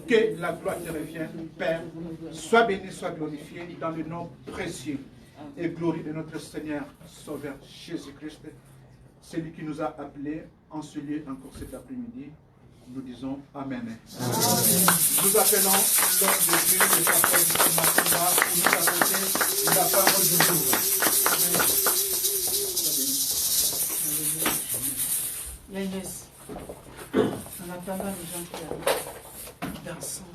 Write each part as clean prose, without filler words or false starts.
Que la gloire te revienne, Père. Sois béni, sois glorifié dans le nom précieux et glorieux de notre Seigneur Sauveur Jésus-Christ. Celui qui nous a appelés en ce lieu encore cet après-midi. Nous disons Amen. Nous appelons l'homme de Dieu, le pasteur du Matinda, pour nous apporter la parole du jour. Yanis, en attendant les gens qui arrivent, dansons.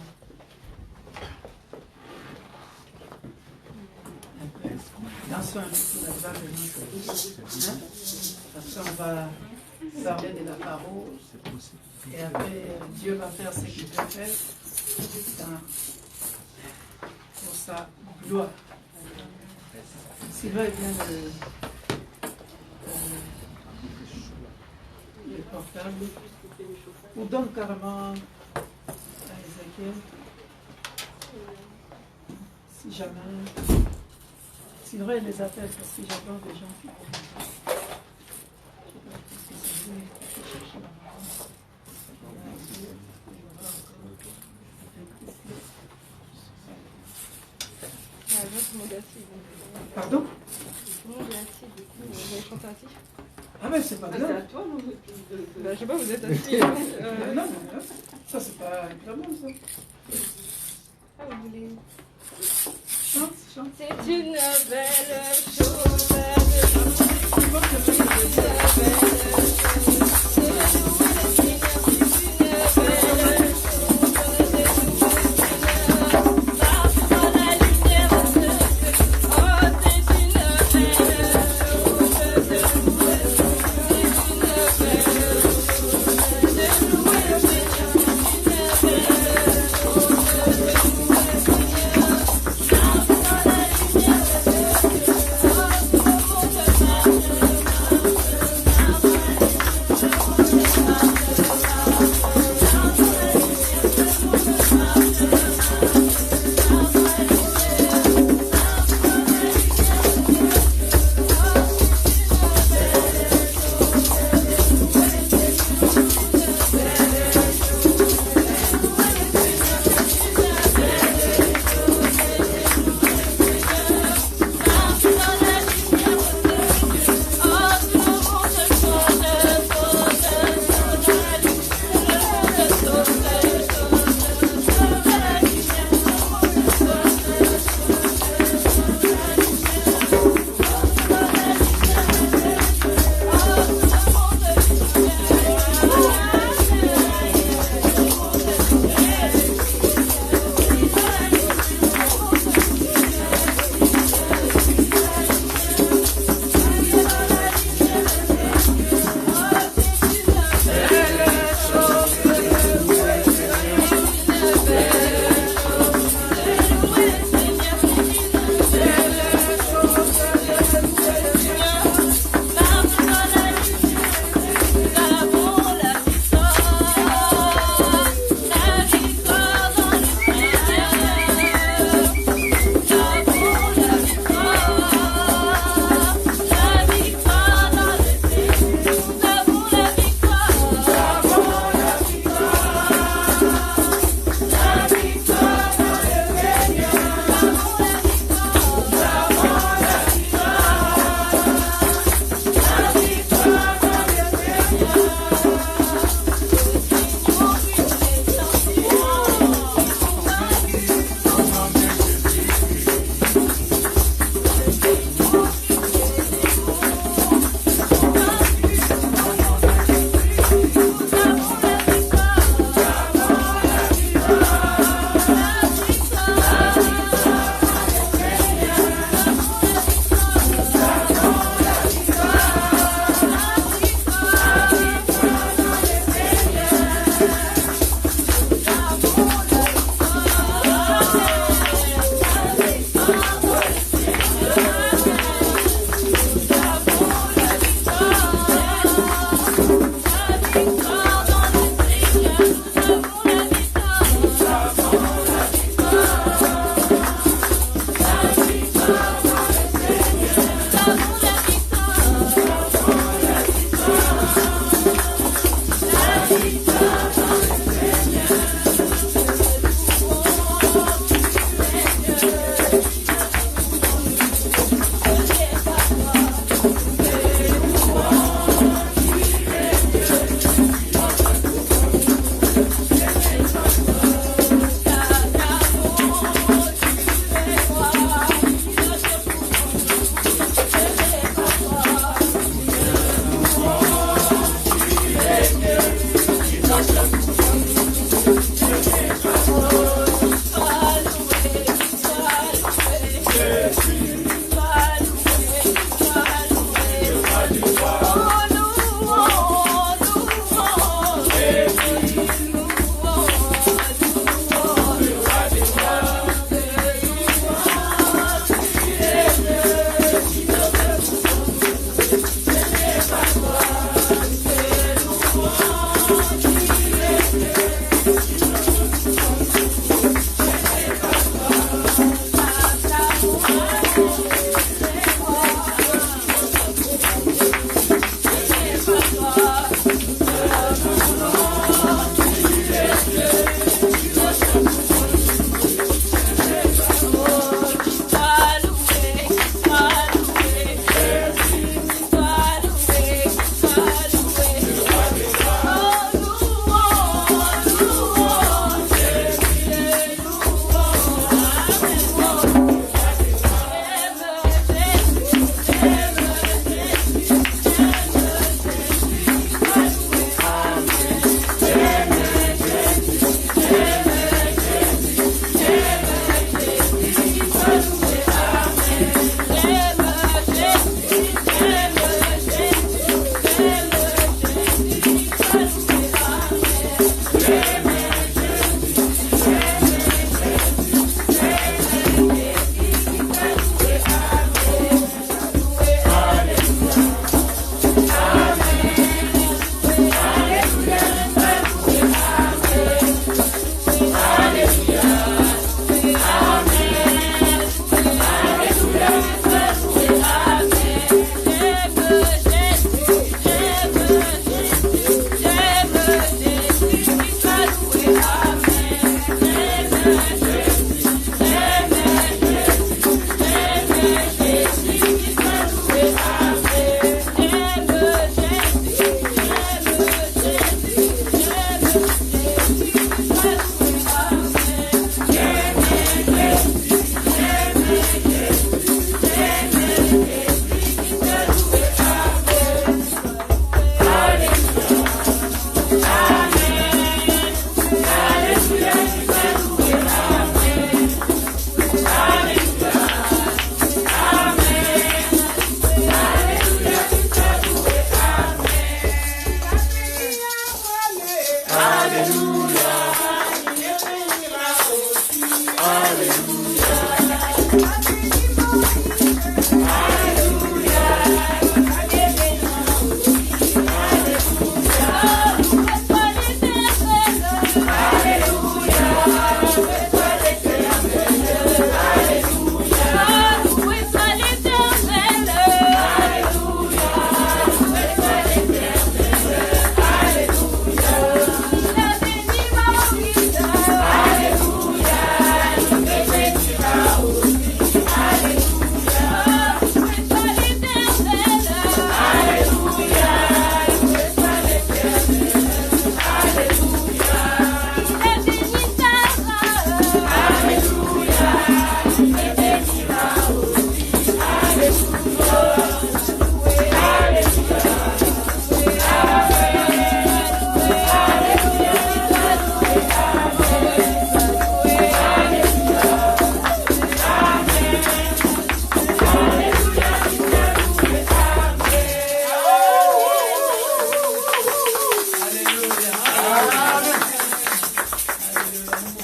Dansons un peu pour la gloire de notre Dieu. Après, on va parler de la parole. Et après, Dieu va faire ce qu'il peut faire pour sa gloire. Sylvain vient le portable. Ou donne carrément à Ézéchiel. Si jamais. Sylvain les appelle parce que j'attends des gens qui vont. Pardon? Ah mais c'est pas grave. C'est à toi, non? Je sais pas, vous êtes assis. Non, ça c'est pas évidemment ça. Ah, vous voulez... Chante. C'est une belle chose.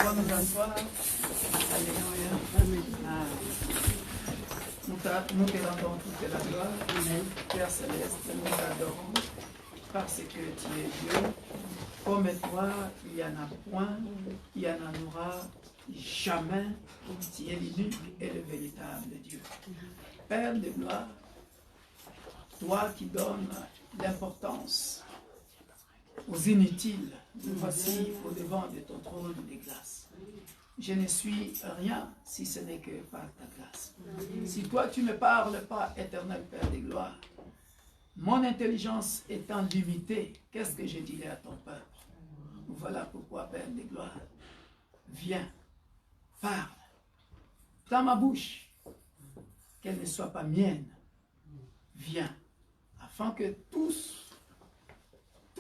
allons nous asseoir. Alléluia. Ah. Nous te rendons toute la gloire. Père Céleste, nous t'adorons parce que tu es Dieu. Comme toi, il n'y en a point, il n'y en aura jamais. Tu es l'unique et le véritable Dieu. Père de gloire, toi qui donnes l'importance aux inutiles, nous voici au devant de ton trône de grâce. Je ne suis rien si ce n'est que par ta grâce. Si toi tu ne parles pas, éternel Père de gloire, mon intelligence étant limitée, qu'est-ce que je dirai à ton peuple? Voilà pourquoi, Père de gloire, viens, parle dans ma bouche, qu'elle ne soit pas mienne. Viens, afin que tous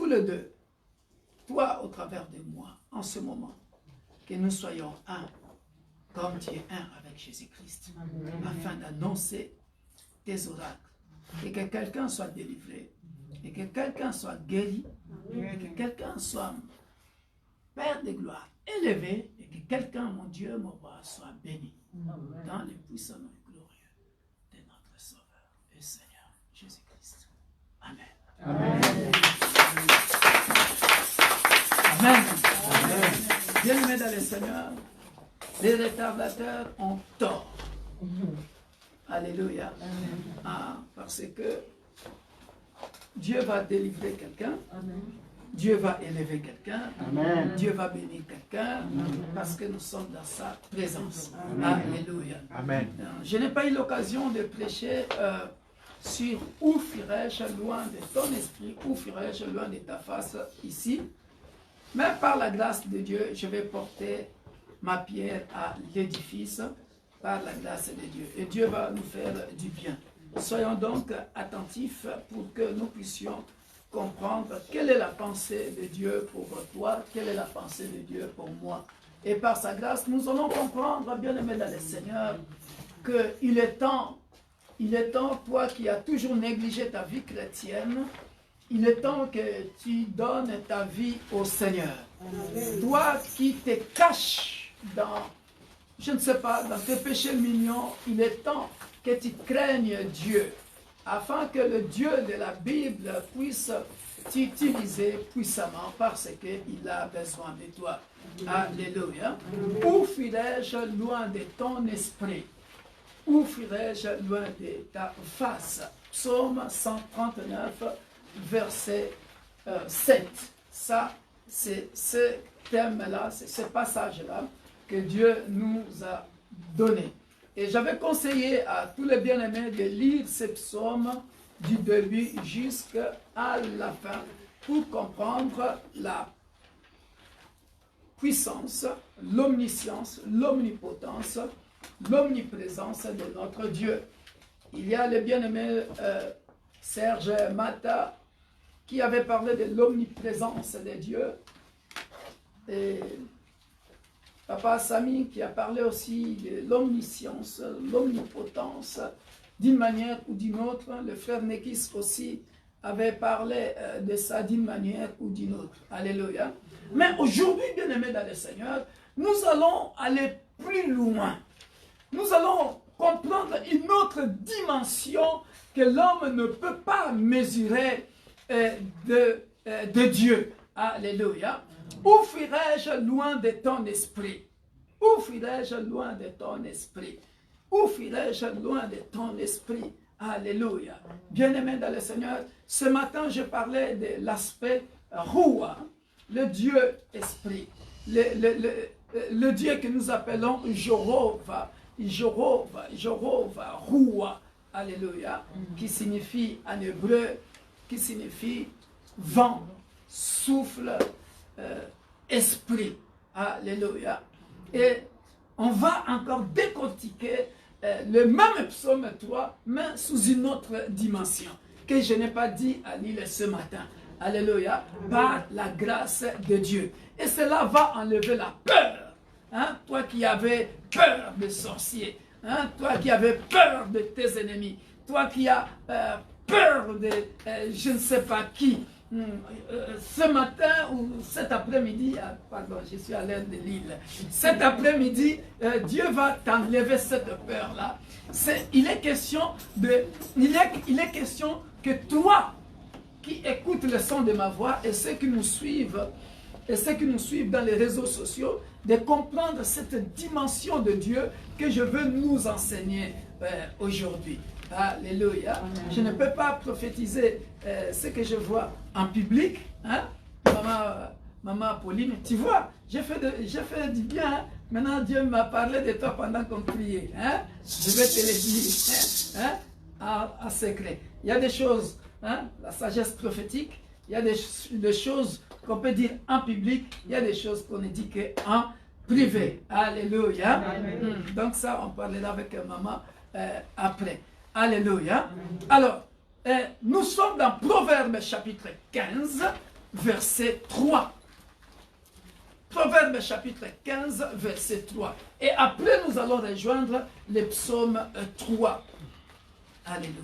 les deux, toi au travers de moi, en ce moment, que nous soyons un, comme tu es un avec Jésus-Christ, afin d'annoncer tes oracles, et que quelqu'un soit délivré, et que quelqu'un soit guéri, et que quelqu'un soit Père de gloire, élevé, et que quelqu'un, mon Dieu, mon roi, soit béni, dans le puissant nom glorieux de notre Sauveur et Seigneur Jésus-Christ. Amen. Amen. Amen. Bien-aimés dans le Seigneur, les retardateurs ont tort. Alléluia. Ah, parce que Dieu va délivrer quelqu'un. Dieu va élever quelqu'un. Dieu va bénir quelqu'un. Parce que nous sommes dans sa présence. Alléluia. Amen. Je n'ai pas eu l'occasion de prêcher sur où fuirais-je loin de ton esprit, où fuirais-je loin de ta face ici. Mais par la grâce de Dieu, je vais porter ma pierre à l'édifice par la grâce de Dieu. Et Dieu va nous faire du bien. Soyons donc attentifs pour que nous puissions comprendre quelle est la pensée de Dieu pour toi, quelle est la pensée de Dieu pour moi. Et par sa grâce, nous allons comprendre, bien-aimés dans le Seigneur, qu'il est temps, toi qui as toujours négligé ta vie chrétienne, il est temps que tu donnes ta vie au Seigneur. Toi qui te caches dans, je ne sais pas, dans tes péchés mignons, il est temps que tu craignes Dieu, afin que le Dieu de la Bible puisse t'utiliser puissamment parce qu'il a besoin de toi. Alléluia. Où fuirais-je loin de ton esprit? Où fuirais-je loin de ta face? Psaume 139, verset 7. Ça, c'est ce thème-là, c'est ce passage-là que Dieu nous a donné. Et j'avais conseillé à tous les bien-aimés de lire ce psaume du début jusqu'à la fin pour comprendre la puissance, l'omniscience, l'omnipotence, l'omniprésence de notre Dieu. Il y a le bien-aimé Serge Mata qui avait parlé de l'omniprésence de Dieu. Et Papa Sami qui a parlé aussi de l'omniscience, l'omnipotence, d'une manière ou d'une autre. Le frère Nekis aussi avait parlé de ça d'une manière ou d'une autre. Alléluia. Mais aujourd'hui, bien-aimés dans le Seigneur, nous allons aller plus loin. Nous allons comprendre une autre dimension que l'homme ne peut pas mesurer de Dieu. Alléluia. Où fuirais-je loin de ton esprit? Où fuirais-je loin de ton esprit? Où fuirais-je loin de ton esprit? Alléluia. Bien-aimé dans le Seigneur, ce matin je parlais de l'aspect Roua, le Dieu esprit, le Dieu que nous appelons Jéhovah, Roua, alléluia, qui signifie en hébreu, qui signifie vent, souffle, esprit, alléluia. Et on va encore décortiquer le même psaume 3, mais sous une autre dimension, que je n'ai pas dit à lire ce matin. Alléluia, par la grâce de Dieu. Et cela va enlever la peur. Hein? Toi qui avais peur des sorciers, hein? Toi qui avais peur de tes ennemis, toi qui as peur de je ne sais pas qui, ce matin ou cet après-midi, pardon, je suis à l'aide de l'île. Cet après-midi, Dieu va t'enlever cette peur-là. Il est question que toi, qui écoutes le son de ma voix et ceux qui nous suivent, dans les réseaux sociaux, de comprendre cette dimension de Dieu que je veux nous enseigner aujourd'hui. Alléluia. Je ne peux pas prophétiser ce que je vois en public. Hein? Maman Pauline, tu vois, j'ai fait du bien. Hein? Maintenant, Dieu m'a parlé de toi pendant qu'on priait. Hein? Je vais te le dire en secret. Il y a des choses, hein? La sagesse prophétique, il y a des choses qu'on peut dire en public, il y a des choses qu'on ne dit qu'en privé. Alléluia. Donc ça, on parlera avec maman après. Alléluia. Alors, nous sommes dans Proverbes chapitre 15, verset 3. Proverbes chapitre 15, verset 3. Et après, nous allons rejoindre le psaume 3. Alléluia.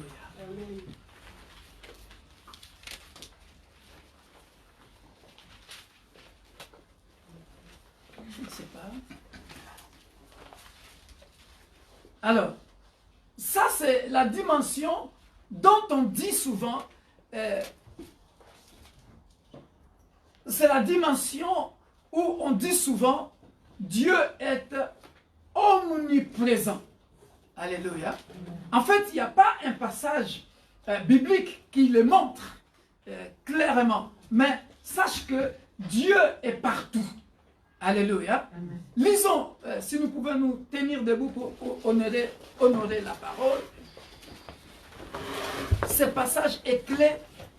Je ne sais pas. Alors, ça c'est la dimension dont on dit souvent, c'est la dimension où on dit souvent, Dieu est omniprésent. Alléluia. En fait, il n'y a pas un passage biblique qui le montre clairement, mais sache que Dieu est partout. Alléluia. Lisons, si nous pouvons nous tenir debout pour honorer la parole. Ce passage est clé.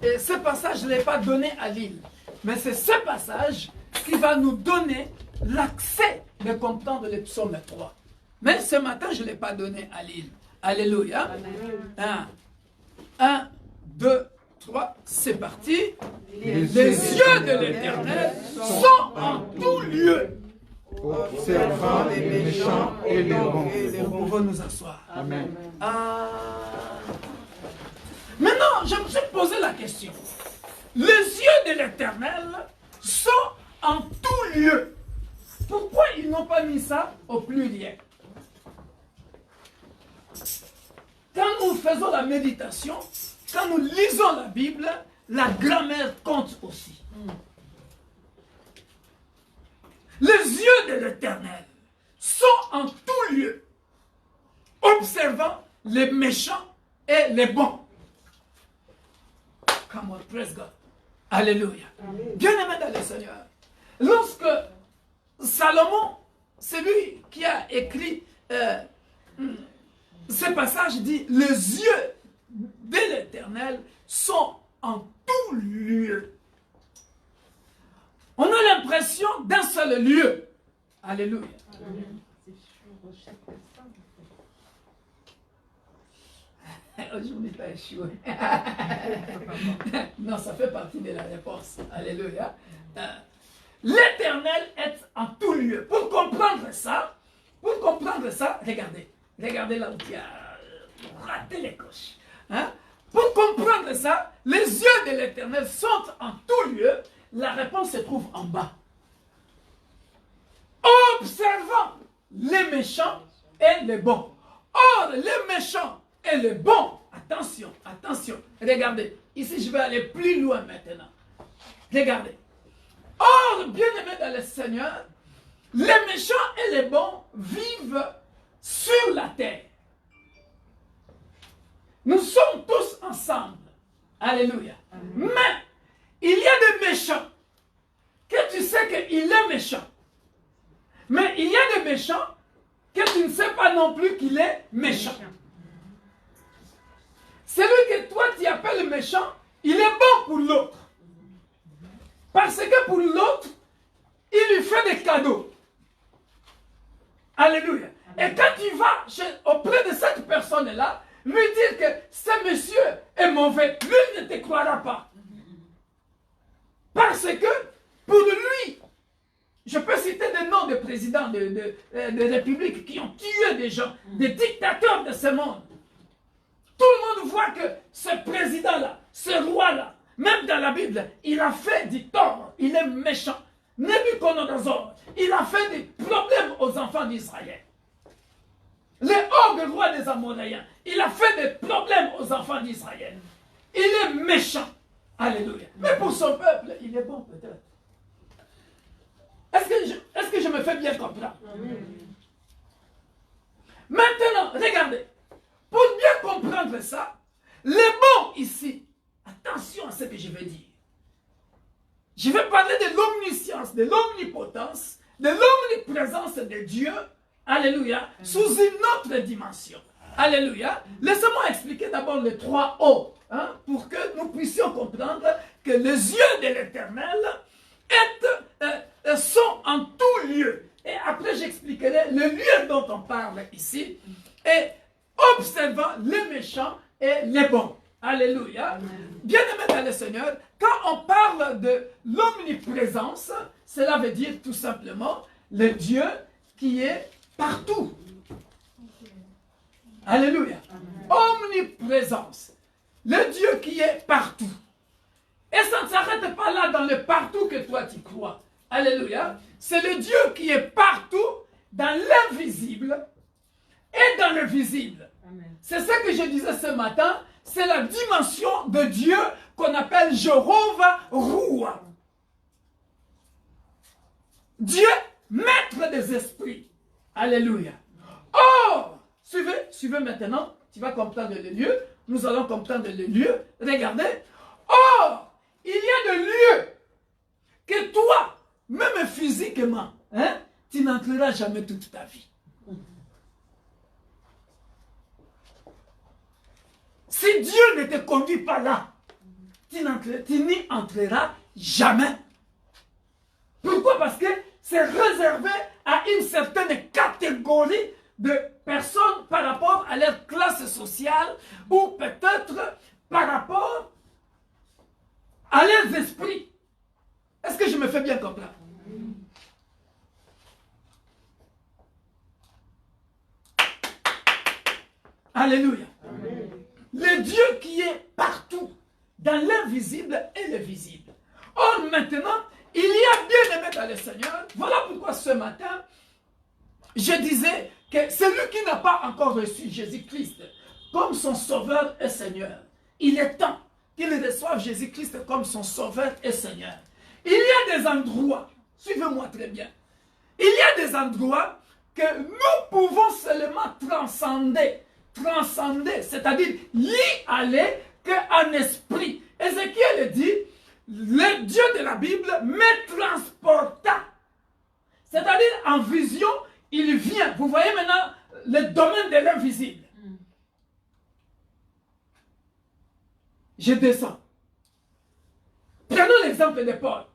Et ce passage ne l'ai pas donné à l'île. Mais c'est ce passage qui va nous donner l'accès de comprendre le psaume 3. Mais ce matin, je ne l'ai pas donné à l'île. Alléluia. 1, 2, 3, c'est parti. Les yeux de l'Éternel sont en tout lieu, observant les méchants et les bons. Nous pouvons nous asseoir. Amen. Maintenant, je me suis posé la question. Les yeux de l'Éternel sont en tout lieu. Pourquoi ils n'ont pas mis ça au pluriel? Quand nous faisons la méditation, quand nous lisons la Bible, la grammaire compte aussi. Les yeux de l'Éternel sont en tout lieu, observant les méchants et les bons. Come on, praise God. Alléluia. Bien-aimé dans le Seigneur, lorsque Salomon, celui qui a écrit ce passage, dit, les yeux de l'Éternel sont en tout lieu. On a l'impression d'un seul lieu. Alléluia. Aujourd'hui, tu as échoué. Non, ça fait partie de la réponse. Alléluia. L'Éternel est en tout lieu. Pour comprendre ça, regardez là où tu as raté les coches. Hein? Pour comprendre ça, les yeux de l'Éternel sont en tout lieu. La réponse se trouve en bas. Observant les méchants et les bons. Or, les méchants et les bons, attention, regardez, ici je vais aller plus loin maintenant. Regardez. Or, bien-aimés dans le Seigneur, les méchants et les bons vivent sur la terre. Nous sommes tous ensemble. Alléluia. Mais, il y a des méchants que tu sais qu'il est méchant. Mais il y a des méchants que tu ne sais pas non plus qu'il est méchant. Celui que toi tu appelles méchant, il est bon pour l'autre. Parce que pour l'autre, il lui fait des cadeaux. Alléluia. Et quand tu vas auprès de cette personne-là, lui dire que ce monsieur est mauvais, lui ne te croira pas. Parce que pour lui, je peux citer des noms de présidents de républiques qui ont tué des gens, des dictateurs de ce monde. Tout le monde voit que ce président-là, ce roi-là, Même dans la Bible, il a fait du tort. Il est méchant. Nebuchadnezzar, il a fait des problèmes aux enfants d'Israël. Le Og, roi des Amoréens, il a fait des problèmes aux enfants d'Israël. Il est méchant. Alléluia. Mais pour son peuple, il est bon peut-être. Est-ce que je me fais bien comprendre? Maintenant, regardez. Pour bien comprendre ça, les bons ici, attention à ce que je vais dire. Je vais parler de l'omniscience, de l'omnipotence, de l'omniprésence de Dieu, alléluia, sous une autre dimension. Alléluia. Laissez-moi expliquer d'abord les 3 O, hein, pour que nous puissions comprendre que les yeux de l'Éternel sont en tout lieu. Et après, j'expliquerai le lieu dont on parle ici, et observant les méchants et les bons. Alléluia. Bien-aimés dans le Seigneur, quand on parle de l'omniprésence, cela veut dire tout simplement le Dieu qui est partout. Alléluia. Omniprésence. Le Dieu qui est partout. Et ça ne s'arrête pas là dans le partout que toi tu crois. Alléluia. C'est le Dieu qui est partout dans l'invisible et dans le visible. C'est ça que je disais ce matin. C'est la dimension de Dieu qu'on appelle Jéhovah Roua. Dieu, maître des esprits. Alléluia. Or, suivez maintenant, tu vas comprendre le lieu. Nous allons comprendre le lieu. Regardez. Or, il y a des lieux que toi, même physiquement, hein, tu n'entreras jamais toute ta vie. Si Dieu ne te conduit pas là, tu n'y entreras jamais. Pourquoi? Parce que c'est réservé à une certaine catégorie de personnes par rapport à leur classe sociale ou peut-être par rapport à leurs esprits. Est-ce que je me fais bien comprendre? Alléluia. Le Dieu qui est partout, dans l'invisible et le visible. Or, maintenant, il y a bien aimé dans le Seigneur. Voilà pourquoi ce matin, je disais que celui qui n'a pas encore reçu Jésus-Christ comme son Sauveur et Seigneur, il est temps qu'il reçoive Jésus-Christ comme son Sauveur et Seigneur. Il y a des endroits, suivez-moi très bien, il y a des endroits que nous pouvons seulement transcender, c'est-à-dire y aller qu'en esprit. Ézéchiel dit, le Dieu de la Bible me transporta. C'est-à-dire en vision, il vient. Vous voyez maintenant le domaine de l'invisible. Je descends. Prenons l'exemple de Paul.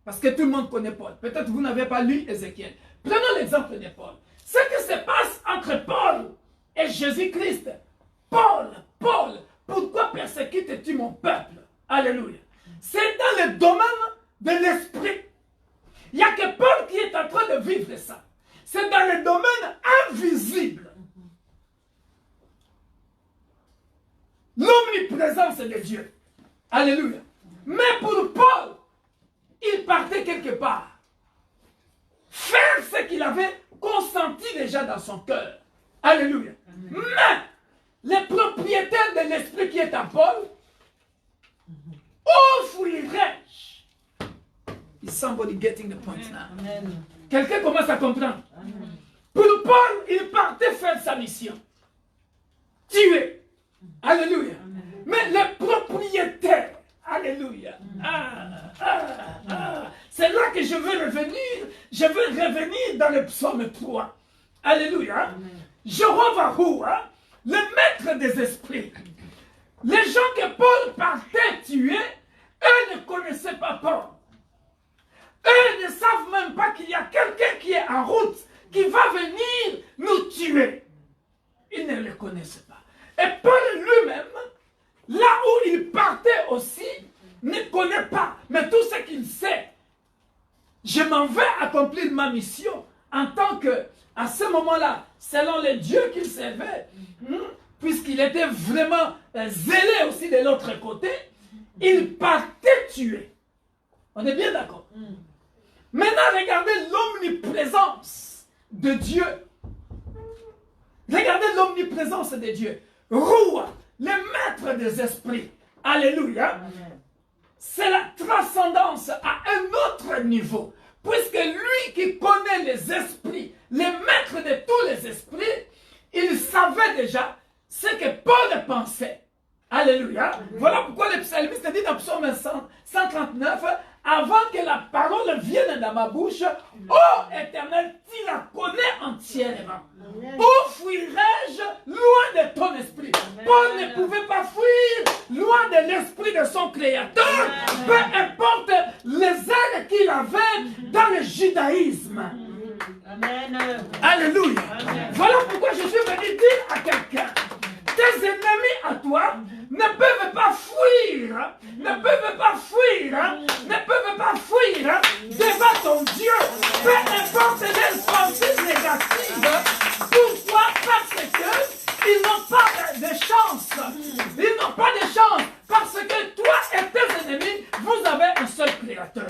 Parce que tout le monde connaît Paul. Peut-être vous n'avez pas lu Ézéchiel. Prenons l'exemple de Paul. Ce qui se passe entre Paul et Jésus-Christ. Paul, pourquoi persécutes-tu mon peuple? Alléluia. C'est dans le domaine de l'esprit. Il n'y a que Paul qui est en train de vivre ça. C'est dans le domaine invisible. L'omniprésence de Dieu. Alléluia. Mais pour Paul, il partait quelque part. Faire ce qu'il avait consenti déjà dans son cœur. Alléluia. Mais les propriétaires de l'esprit qui est en Paul, où fuirais-je? Is somebody getting the point now? Quelqu'un commence à comprendre. Pour Paul, il partait faire sa mission. Tuer. Alléluia. Mais les propriétaires, alléluia. C'est là que je veux revenir. Je veux revenir dans le psaume 3. Alléluia. Jéhovah Roua, le maître des esprits. Les gens que Paul partait tuer, eux ne connaissaient pas Paul. Eux ne savent même pas qu'il y a quelqu'un qui est en route, qui va venir nous tuer. Ils ne le connaissent pas. Et Paul lui-même, là où il partait aussi, ne connaît pas. Mais tout ce qu'il sait, je m'en vais accomplir ma mission en tant que, à ce moment-là, selon les dieux qu'il servait, puisqu'il était vraiment zélé aussi de l'autre côté, il partait tuer. On est bien d'accord. Maintenant, regardez l'omniprésence de Dieu. Regardez l'omniprésence de Dieu. Roi, le maître des esprits. Alléluia. C'est la transcendance à un autre niveau. Puisque lui qui connaît les esprits, le maître de tous les esprits, il savait déjà ce que Paul pensait. Alléluia. Voilà pourquoi le psalmiste dit dans Psaume 139, avant que la parole vienne dans ma bouche, ô Éternel, tu la connais entièrement. Où fuirais-je loin de ton esprit? Paul ne pouvait pas fuir loin de l'esprit de son Créateur, peu importe les ailes qu'il avait dans le judaïsme. Amen. Alléluia. Voilà pourquoi je suis venu dire à quelqu'un, tes ennemis à toi ne peuvent pas fuir, ne peuvent pas fuir, ne peuvent pas fuir devant ton Dieu, peu importe les pensées négatives. Pourquoi? Parce qu'ils n'ont pas de chance. Ils n'ont pas de chance parce que toi et tes ennemis, vous avez un seul Créateur.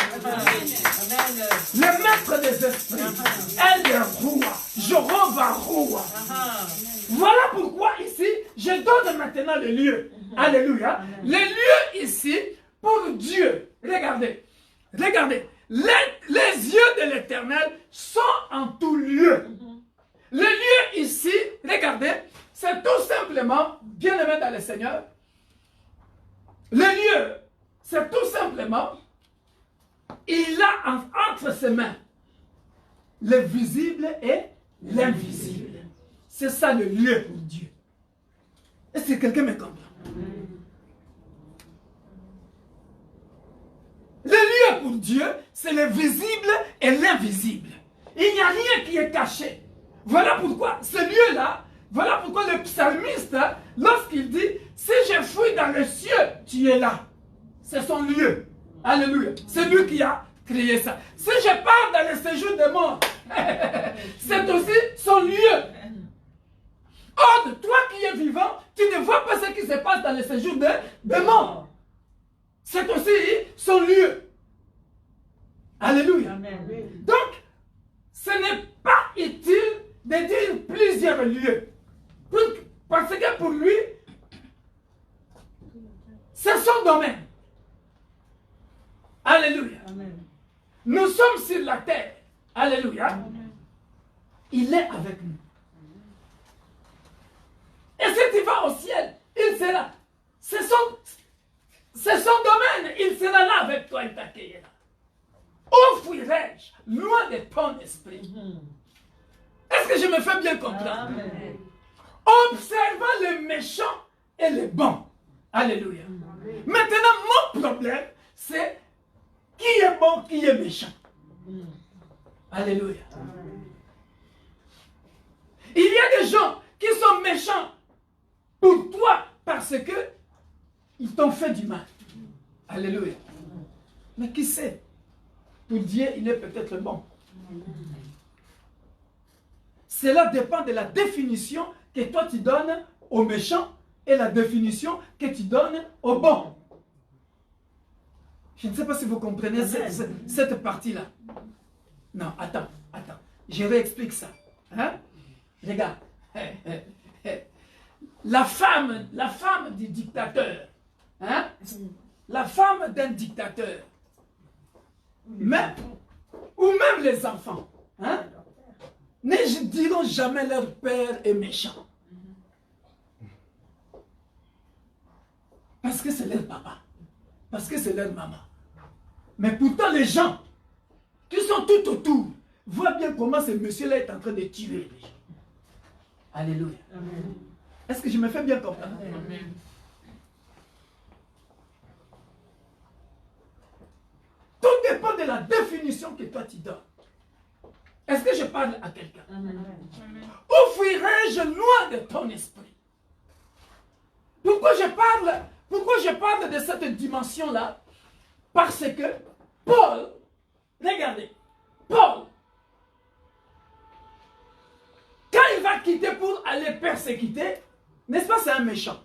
Le maître des esprits, elle est roi, Jéhovah roi. Voilà pourquoi ici, je donne maintenant le lieu. Alléluia. Le lieu ici, pour Dieu. Regardez. Regardez. Les yeux de l'Éternel sont en tout lieu. Le lieu ici, regardez, c'est tout simplement, bien aimé dans le Seigneur, le lieu, c'est tout simplement, il a entre ses mains le visible et l'invisible. C'est ça le lieu pour Dieu. Est-ce que quelqu'un me comprend? Le lieu pour Dieu, c'est le visible et l'invisible. Il n'y a rien qui est caché. Voilà pourquoi ce lieu-là, voilà pourquoi le psalmiste, lorsqu'il dit, si je fuis dans le ciel, tu es là. C'est son lieu. Alléluia. C'est lui qui a créé ça. Si je pars dans le séjour des morts, c'est aussi son lieu. Or, toi qui es vivant, tu ne vois pas ce qui se passe dans le séjour des morts. C'est aussi son lieu. Alléluia. Donc, ce n'est pas utile de dire plusieurs lieux. Parce que pour lui, c'est son domaine. Alléluia. Nous sommes sur la terre. Alléluia. Il est avec nous. Et si tu vas au ciel, il sera. C'est son domaine. Il sera là avec toi, il t'accueillera. Où fuirais-je loin de ton esprit? Est-ce que je me fais bien comprendre? Amen. Observant les méchants et les bons. Alléluia. Amen. Maintenant, mon problème, c'est qui est bon, qui est méchant. Alléluia. Amen. Il y a des gens qui sont méchants pour toi parce que ils t'ont fait du mal. Alléluia. Mais qui sait? Pour Dieu, il est peut-être bon. Cela dépend de la définition que toi tu donnes aux méchants et la définition que tu donnes aux bons. Je ne sais pas si vous comprenez cette partie-là. Non, attends. Je réexplique ça. Hein? Regarde. La femme du dictateur. Hein? La femme d'un dictateur. Ou même les enfants. Hein? Ne diront jamais leur père est méchant. Parce que c'est leur papa. Parce que c'est leur maman. Mais pourtant les gens qui sont tout autour voient bien comment ce monsieur-là est en train de tuer les gens. Alléluia. Est-ce que je me fais bien comprendre? Amen. Tout dépend de la définition que toi tu donnes. Est-ce que je parle à quelqu'un? Où fuirais-je loin de ton esprit? Pourquoi je parle de cette dimension-là? Parce que Paul, regardez, Paul, quand il va quitter pour aller persécuter, n'est-ce pas, c'est un méchant?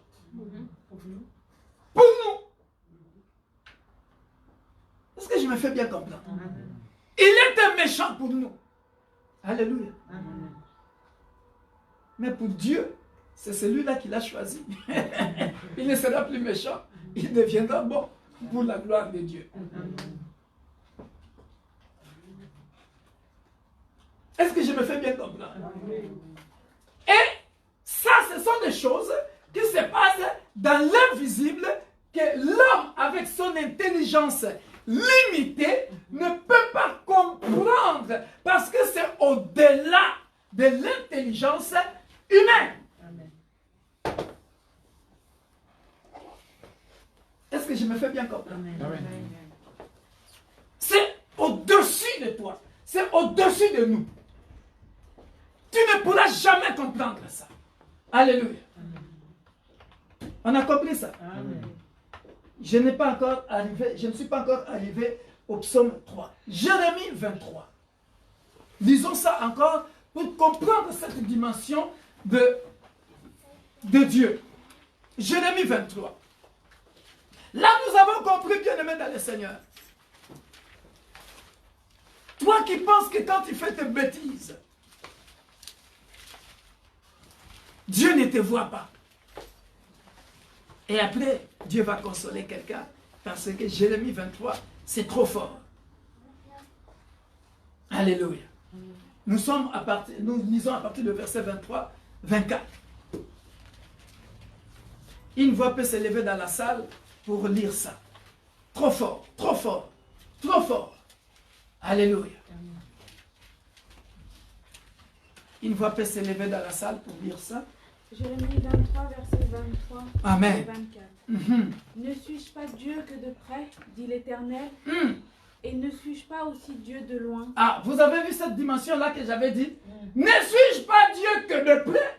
Pour nous, Est-ce que je me fais bien comprendre? Il était méchant pour nous. Alléluia. Mais pour Dieu, c'est celui-là qui l'a choisi. Il ne sera plus méchant. Il deviendra bon pour la gloire de Dieu. Est-ce que je me fais bien comprendre? Et ça, ce sont des choses qui se passent dans l'invisible que l'homme, avec son intelligence limitée, ne peut pas comprendre parce que c'est au-delà de l'intelligence humaine. Est-ce que je me fais bien comprendre? C'est au-dessus de toi. C'est au-dessus de nous. Tu ne pourras jamais comprendre ça. Alléluia. On a compris ça? Je ne suis pas encore arrivé au psaume 3. Jérémie 23. Lisons ça encore pour comprendre cette dimension de Dieu. Jérémie 23. Là, nous avons compris, bien-aimé dans le Seigneur. Toi qui penses que quand tu fais tes bêtises, Dieu ne te voit pas. Et après, Dieu va consoler quelqu'un. Parce que Jérémie 23, c'est trop fort. Alléluia. Nous lisons à partir du verset 23, 24. Une voix peut s'élever dans la salle pour lire ça. Trop fort, trop fort, trop fort. Alléluia. Une voix peut s'élever dans la salle pour lire ça. Jérémie 23, verset 23 Amen. et 24. Ne suis-je pas Dieu que de près, dit l'Éternel, et ne suis-je pas aussi Dieu de loin? Ah, vous avez vu cette dimension-là que j'avais dit? Ne suis-je pas Dieu que de près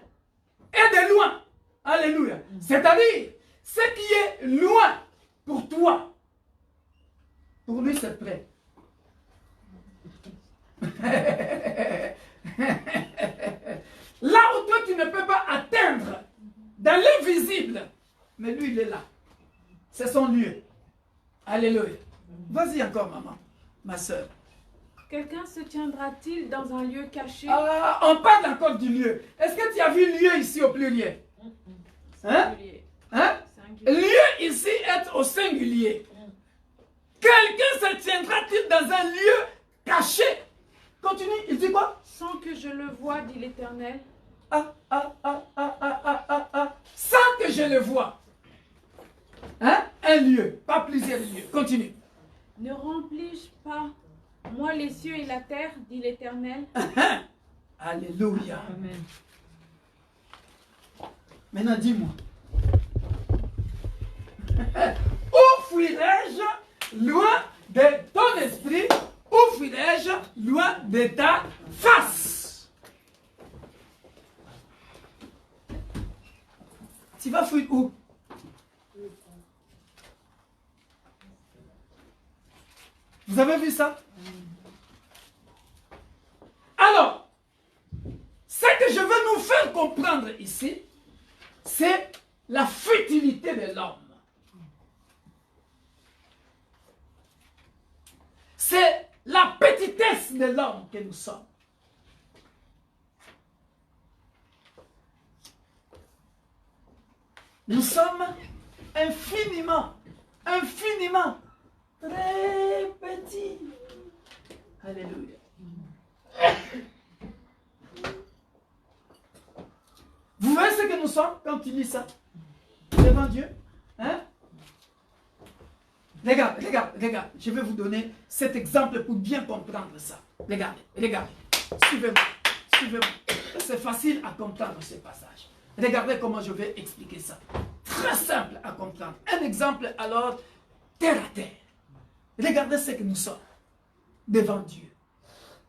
et de loin? Alléluia. C'est-à-dire, ce qui est loin pour toi, pour lui c'est près. Là où toi tu ne peux pas atteindre, dans l'invisible, mais lui il est là. C'est son lieu. Alléluia. Vas-y encore, maman, ma soeur. Quelqu'un se tiendra-t-il dans un lieu caché? Ah, on parle encore du lieu. Est-ce que tu as vu lieu ici au pluriel? Hein? Hein? Lieu ici est au singulier. Quelqu'un se tiendra-t-il dans un lieu caché? Continue, il dit quoi? Sans que je le voie, dit l'Éternel. Sans que je le voie. Hein? Un lieu, pas plusieurs lieux. Continue. Ne remplis-je pas, moi, les cieux et la terre, dit l'Éternel? Alléluia. Amen. Maintenant, dis-moi. Où fuirai-je loin de ton esprit? Où fuirai-je loin de ta face? Tu vas fuir où? Vous avez vu ça? Alors, ce que je veux nous faire comprendre ici, c'est la futilité de l'homme. C'est la petitesse de l'homme que nous sommes. Nous sommes infiniment, très petits. Alléluia. Vous voyez ce que nous sommes quand tu lis ça devant Dieu? Hein? Regardez. Je vais vous donner cet exemple pour bien comprendre ça. Regardez. Suivez-moi. C'est facile à comprendre ce passage. Regardez comment je vais expliquer ça. Très simple à comprendre. Un exemple alors, terre à terre. Regardez ce que nous sommes devant Dieu.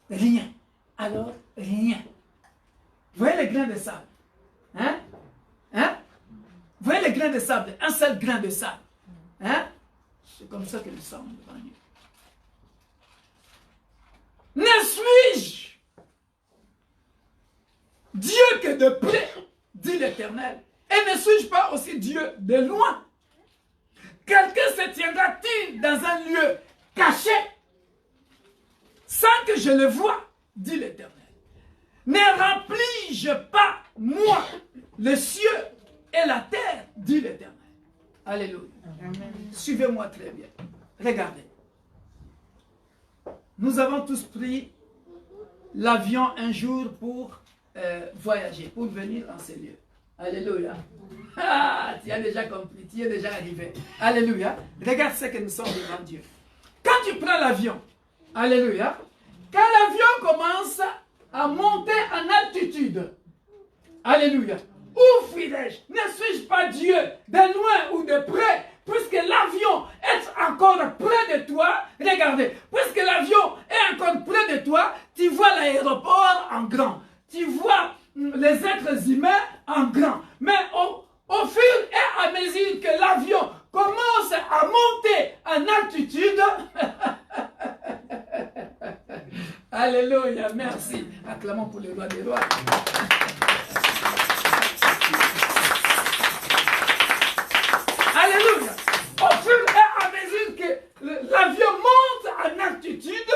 Rien. Alors, rien. Vous voyez les grains de sable? Hein? Vous voyez les grains de sable? Un seul grain de sable. Hein? C'est comme ça que nous sommes devant Dieu. Ne suis-je Dieu que de près, dit l'Éternel, et ne suis-je pas aussi Dieu de loin? Quelqu'un se tiendra-t-il dans un lieu caché, sans que je le voie, dit l'Éternel. Ne remplis-je pas, moi, les cieux et la terre, dit l'Éternel. Alléluia. Suivez-moi très bien. Regardez. Nous avons tous pris l'avion un jour pour voyager, pour venir en ces lieux. Alléluia. Ah, tu as déjà compris, tu es déjà arrivé. Alléluia. Regarde ce que nous sommes devant Dieu. Quand tu prends l'avion, alléluia, quand l'avion commence à monter en altitude, alléluia, où fuirai-je? Ne suis-je pas Dieu de loin ou de près? Puisque l'avion est encore près de toi, regardez, puisque l'avion est encore près de toi, tu vois l'aéroport en grand, tu vois les êtres humains en grand. Mais au fur et à mesure que l'avion commence à monter en altitude, alléluia, merci. Acclamons pour le roi des rois. Alléluia. Au fur et à mesure que l'avion monte en altitude,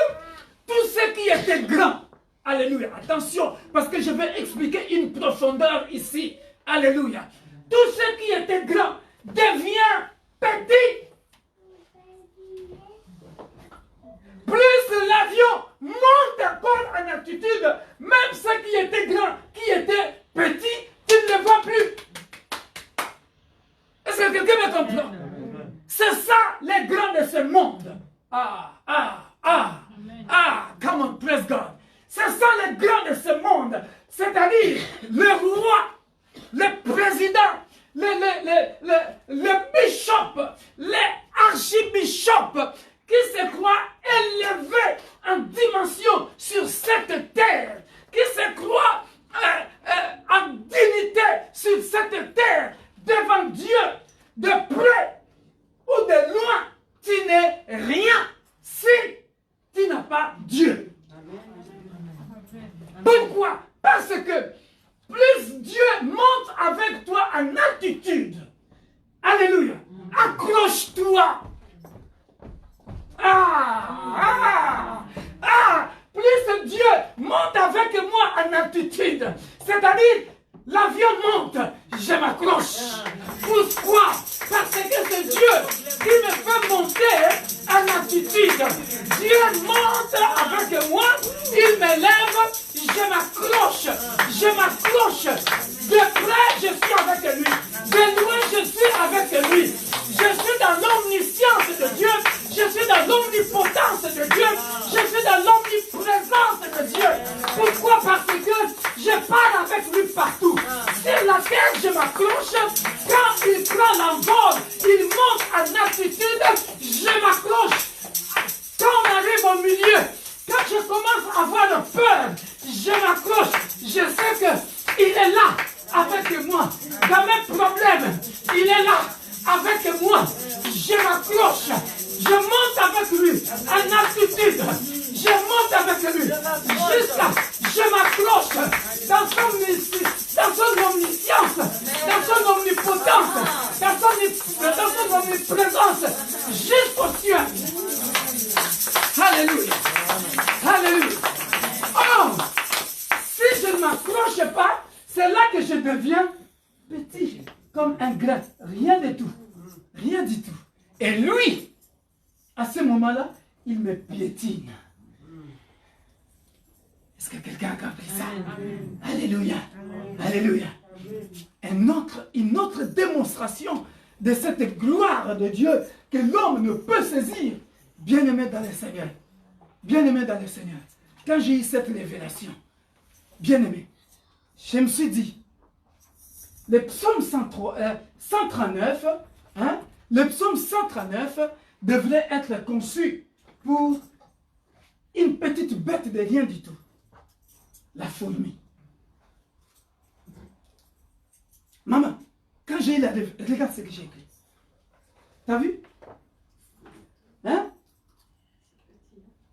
tout ce qui était grand, alléluia, attention, parce que je vais expliquer une profondeur ici, alléluia. Tout ce qui était grand devient petit. Plus l'avion monte encore en altitude, même ce qui était grand, qui était petit, tu ne le vois plus. Est-ce que quelqu'un me comprend? C'est ça les grands de ce monde. Come on, praise God. C'est ça les grands de ce monde. C'est-à-dire le roi, le président, le bishop, les archibishops qui se croient élevés en dimension sur cette terre, qui se croient en dignité sur cette terre, devant Dieu, de près ou de loin, tu n'es rien si tu n'as pas Dieu. Pourquoi? Parce que plus Dieu monte avec toi en altitude, alléluia, accroche-toi. Plus Dieu monte avec moi en altitude, c'est-à-dire l'avion monte, je m'accroche. Pourquoi? Parce que c'est Dieu qui me fait monter en altitude. Dieu monte avec moi, il m'élève, je m'accroche. Je m'accroche. De près, je suis avec lui. De loin, je suis avec lui. Je suis dans l'omniscience de Dieu. Je suis dans l'omnipotence de Dieu. Je suis dans l'omniprésence de Dieu. Pourquoi? Parce que je pars avec lui partout. Sur la terre, je m'accroche. Quand il prend l'envol, il monte en altitude, je m'accroche. Quand on arrive au milieu, quand je commence à avoir peur, je m'accroche. Je sais qu'il est là avec moi. Dans mes problèmes, il est là avec moi. Je m'accroche. Je monte avec lui en altitude. Je monte avec lui jusqu'à je m'accroche dans son omniscience, dans son omnipotence, dans son omniprésence, jusqu'au ciel. Alléluia. Alléluia. Oh, si je ne m'accroche pas, c'est là que je deviens petit, comme un grain. Rien du tout. Rien du tout. Et lui, à ce moment-là, il me piétine. Est-ce que quelqu'un a compris ça? Alléluia. Alléluia. Une autre démonstration de cette gloire de Dieu que l'homme ne peut saisir. Bien-aimé dans le Seigneur. Bien-aimé dans le Seigneur. Quand j'ai eu cette révélation, bien-aimé, je me suis dit, le psaume 139, le psaume 139 devrait être conçu pour une petite bête de rien du tout. La fourmi. Maman, quand j'ai eu la révélation, regarde ce que j'ai écrit. T'as vu? Hein?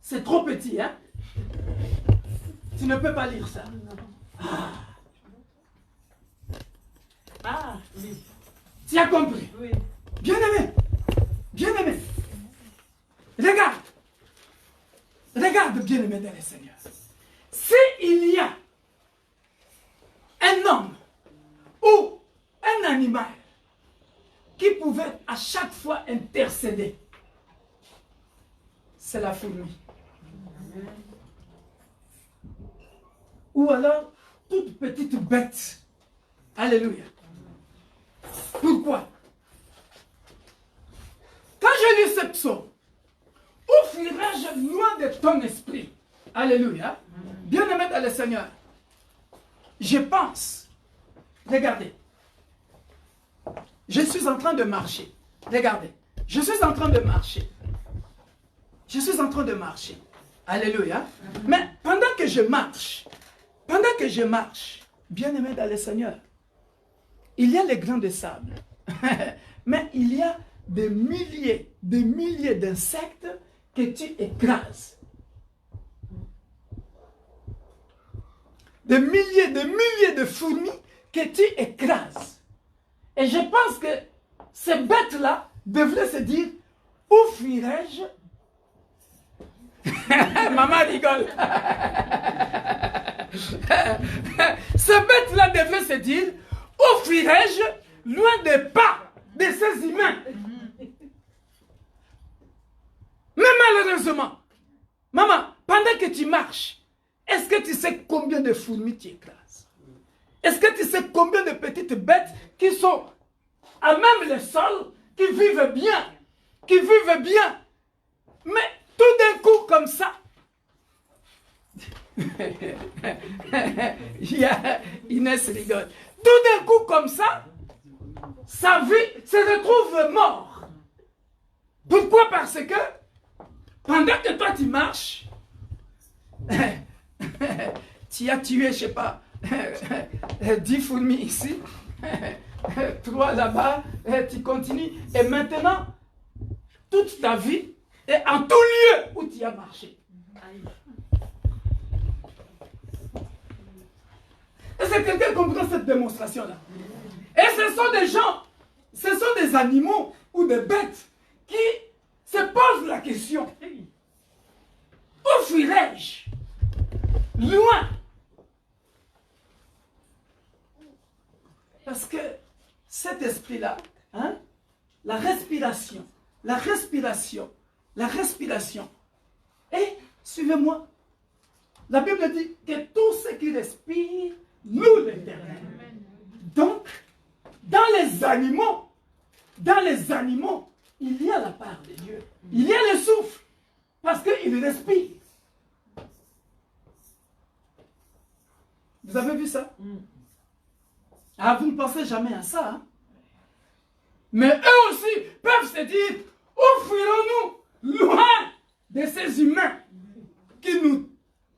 C'est trop petit, hein? Tu ne peux pas lire ça. Oui. Tu as compris? Oui. Bien-aimé. Bien-aimé. Regarde. regarde bien aimé dans le Seigneur. S'il y a un homme ou un animal qui pouvait à chaque fois intercéder, c'est la fourmi. Ou alors, toute petite bête. Alléluia. Pourquoi? Quand je lis ce psaume, où fuirai-je loin de ton esprit? Alléluia. Bien-aimé dans le Seigneur, je pense, regardez, je suis en train de marcher. Regardez, je suis en train de marcher. Je suis en train de marcher. Alléluia. Mais pendant que je marche, bien-aimé dans le Seigneur, il y a les grains de sable. Mais il y a des milliers d'insectes que tu écrases. Des milliers de fourmis que tu écrases. Et je pense que ces bêtes-là devraient se dire, où fuirai-je? Maman rigole. Ces bêtes-là devraient se dire, où fuirai-je loin des pas de ces humains? Mais malheureusement, maman, pendant que tu marches, est-ce que tu sais combien de fourmis tu écrases? Est-ce que tu sais combien de petites bêtes qui sont à même le sol, qui vivent bien? Mais tout d'un coup comme ça, Inès rigole. Tout d'un coup comme ça, sa vie se retrouve mort. Pourquoi? Parce que pendant que toi tu marches, tu as tué, je ne sais pas, 10 fourmis ici, 3 là-bas, tu continues. Et maintenant, toute ta vie est en tout lieu où tu as marché. Est-ce que quelqu'un comprend cette démonstration-là? Et ce sont des gens, ce sont des animaux ou des bêtes qui se posent la question. Où fuirai-je? Loin. Parce que cet esprit-là, hein, la respiration. Et, suivez-moi, la Bible dit que tout ce qui respire loue l'Éternel. Donc, dans les animaux, il y a la part de Dieu. Il y a le souffle, parce qu'il respire. Vous avez vu ça? Ah, vous ne pensez jamais à ça, hein? Mais eux aussi peuvent se dire, où fuirons-nous loin de ces humains qui nous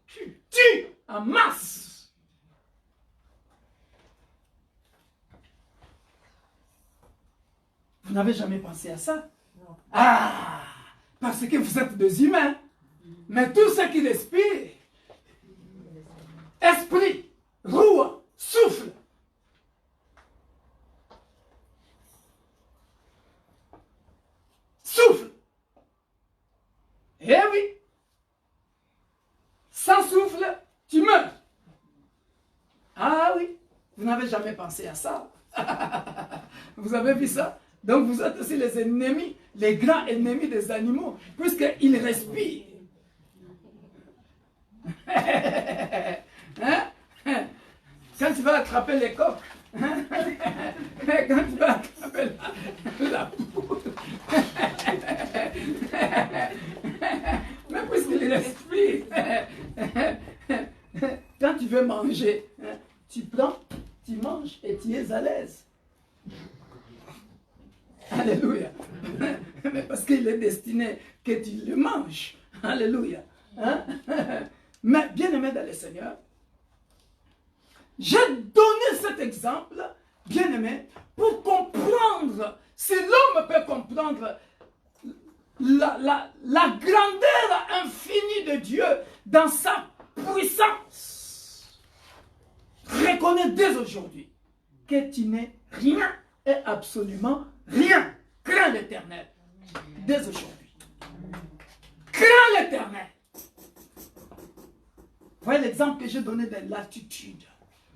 tuent en masse? Vous n'avez jamais pensé à ça? Ah, parce que vous êtes des humains. Mais tout ce qui respire, esprit, roue, souffle, souffle. Eh oui. Sans souffle, tu meurs. Ah oui. Vous n'avez jamais pensé à ça. Vous avez vu ça? Donc vous êtes aussi les ennemis, les grands ennemis des animaux, puisqu'ils respirent. Hein? Quand tu vas attraper les coqs, hein? Quand tu vas attraper la poule, mais puisqu'il respire, quand tu veux manger, hein, tu prends, tu manges et tu es à l'aise. Alléluia. Mais parce qu'il est destiné que tu le manges. Alléluia. Hein? Mais bien aimé dans le Seigneur, j'ai donné cet exemple, bien aimé, pour comprendre, si l'homme peut comprendre la grandeur infinie de Dieu dans sa puissance, reconnais dès aujourd'hui que tu n'es rien et absolument rien. Crains l'Éternel dès aujourd'hui. Crains l'Éternel. voyez l'exemple que j'ai donné de l'attitude.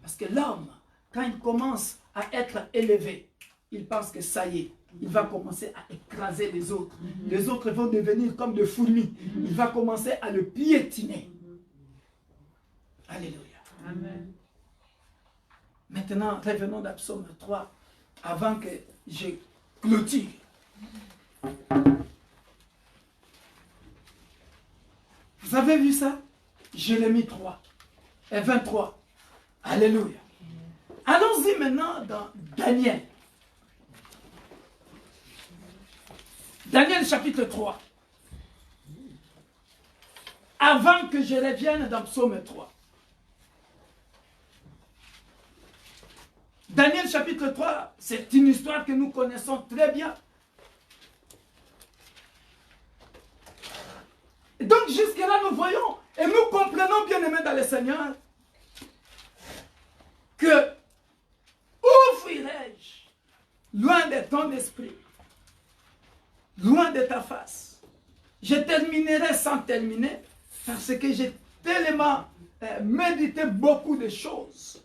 Parce que l'homme, quand il commence à être élevé, il pense que ça y est, il va commencer à écraser les autres. Les autres vont devenir comme des fourmis. Il va commencer à le piétiner. Alléluia. Amen. Maintenant, revenons dans Psaume 3, avant que je clôture. Vous avez vu ça? Jérémie 3 et 23. Alléluia. Allons-y maintenant dans Daniel. Daniel chapitre 3. Avant que je revienne dans Psaume 3. Daniel chapitre 3, c'est une histoire que nous connaissons très bien. Et donc jusque-là, nous voyons et nous comprenons, bien aimés dans le Seigneur, que où fuirai-je loin de ton esprit, loin de ta face? Je terminerai sans terminer parce que j'ai tellement médité beaucoup de choses.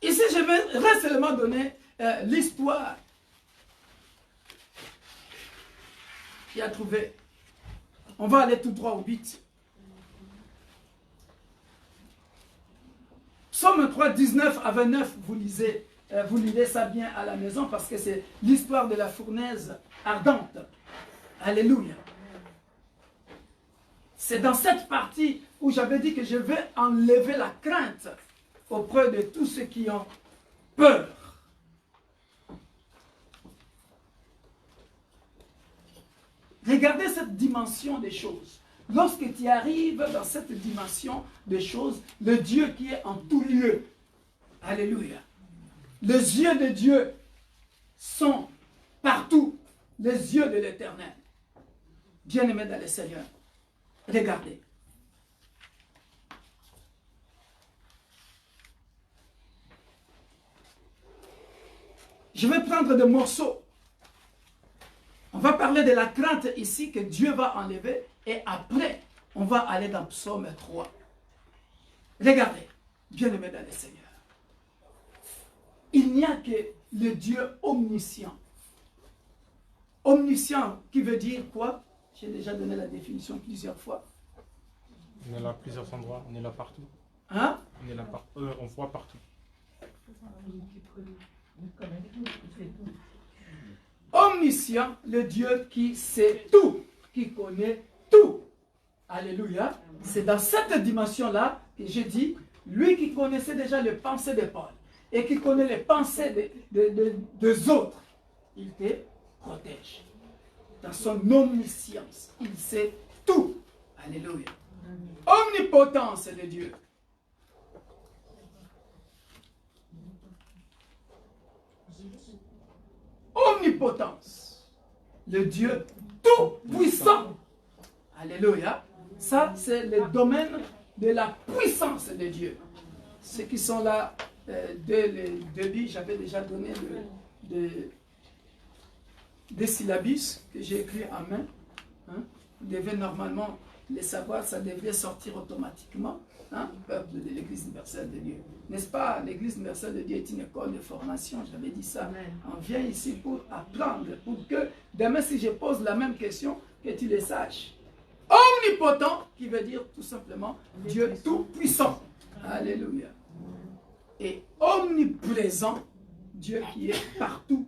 Ici, je vais seulement donner l'histoire qui a trouvé. On va aller tout droit au 8. Psaume 3, 19 à 29, vous lisez ça bien à la maison parce que c'est l'histoire de la fournaise ardente. Alléluia. C'est dans cette partie où j'avais dit que je vais enlever la crainte auprès de tous ceux qui ont peur. Regardez cette dimension des choses. Lorsque tu arrives dans cette dimension des choses, le Dieu qui est en tout lieu, alléluia, les yeux de Dieu sont partout, les yeux de l'Éternel. Bien-aimés dans le Seigneur, regardez. Je vais prendre des morceaux. On va parler de la crainte ici que Dieu va enlever et après, on va aller dans Psaume 3. Regardez, bien-aimés dans le Seigneur. Il n'y a que le Dieu omniscient. Omniscient qui veut dire quoi? J'ai déjà donné la définition plusieurs fois. On est là à plusieurs endroits, on est là partout. Hein? On est là partout, on voit partout. Omniscient, le Dieu qui sait tout, qui connaît tout. Alléluia. C'est dans cette dimension-là que j'ai dit, lui qui connaissait déjà les pensées de Paul et qui connaît les pensées des autres, il te protège. Dans son omniscience, il sait tout. Alléluia. Omnipotence, c'est le Dieu. Omnipotence, le Dieu tout-puissant. Alléluia. Ça, c'est le domaine de la puissance de Dieu. Ceux qui sont là, dès le début, j'avais déjà donné des syllabus que j'ai écrits en main. Hein? Vous devez normalement les savoir, ça devrait sortir automatiquement. Hein? Peuple de l'Église universelle de Dieu. N'est-ce pas? L'Église universelle de Dieu est une école de formation, j'avais dit ça. Amen. On vient ici pour apprendre, pour que demain, si je pose la même question, que tu le saches. Omnipotent, qui veut dire tout simplement Dieu tout-puissant. Alléluia. Et omniprésent, Dieu qui est partout,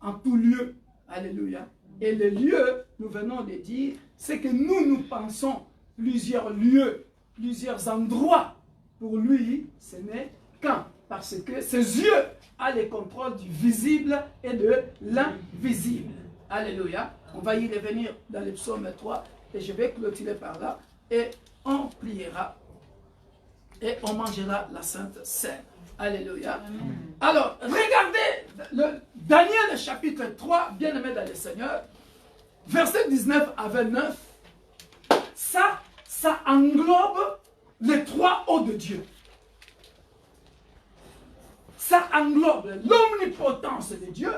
en tout lieu. Alléluia. Et le lieu, nous venons de dire, c'est que nous pensons plusieurs lieux, plusieurs endroits. Pour lui, ce n'est qu'un. Parce que ses yeux ont le contrôle du visible et de l'invisible. Alléluia. On va y revenir dans le psaume 3 et je vais clôturer par là. Et on priera et on mangera la Sainte Seine. Alléluia. Amen. Alors, regardez le Daniel chapitre 3, bien-aimé dans le Seigneur, verset 19 à 29. Ça englobe les trois hauts de Dieu. Ça englobe l'omnipotence de Dieu,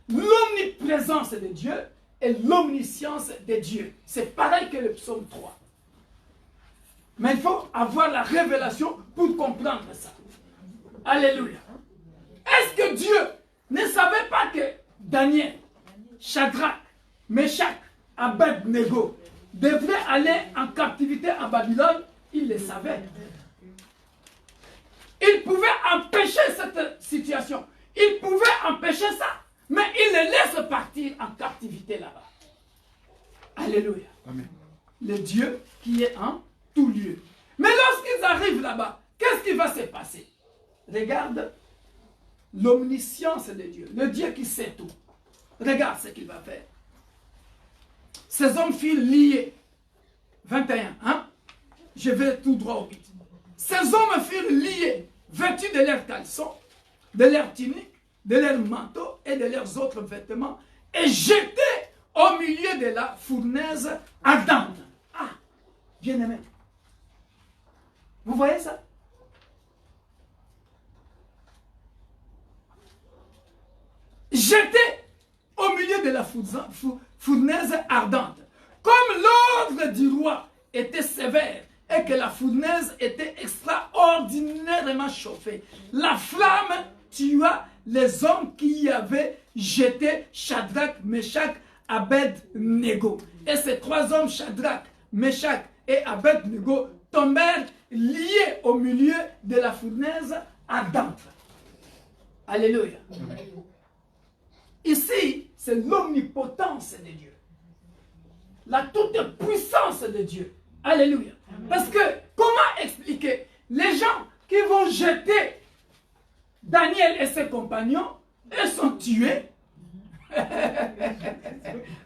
l'omniprésence de Dieu et l'omniscience de Dieu. C'est pareil que le psaume 3. Mais il faut avoir la révélation pour comprendre ça. Alléluia. Est-ce que Dieu ne savait pas que Daniel, Shadrach, Meshach, Abed-Nego devraient aller en captivité à Babylone? Il le savait. Il pouvait empêcher cette situation. Il pouvait empêcher ça. Mais il les laisse partir en captivité là-bas. Alléluia. Amen. Le Dieu qui est en tout lieu. Mais lorsqu'ils arrivent là-bas, qu'est-ce qui va se passer? Regarde l'omniscience de Dieu. Le Dieu qui sait tout. Regarde ce qu'il va faire. Ces hommes furent liés. 21. Hein? Je vais tout droit au but. Ces hommes furent liés, vêtus de leurs caleçons, de leurs tuniques, de leurs manteaux et de leurs autres vêtements, et jetés au milieu de la fournaise ardente. Ah, bien-aimé. Vous voyez ça? Jetés au milieu de la fournaise ardente. Comme l'ordre du roi était sévère et que la fournaise était extraordinairement chauffée, la flamme tua les hommes qui y avaient jeté Shadrach, Meshach, Abed-Nego. Et ces trois hommes, Shadrach, Meshach et Abed-Nego, tombèrent liés au milieu de la fournaise ardente. Alléluia. Ici, c'est l'omnipotence de Dieu. La toute-puissance de Dieu. Alléluia. Parce que, comment expliquer les gens qui vont jeter Daniel et ses compagnons, ils sont tués.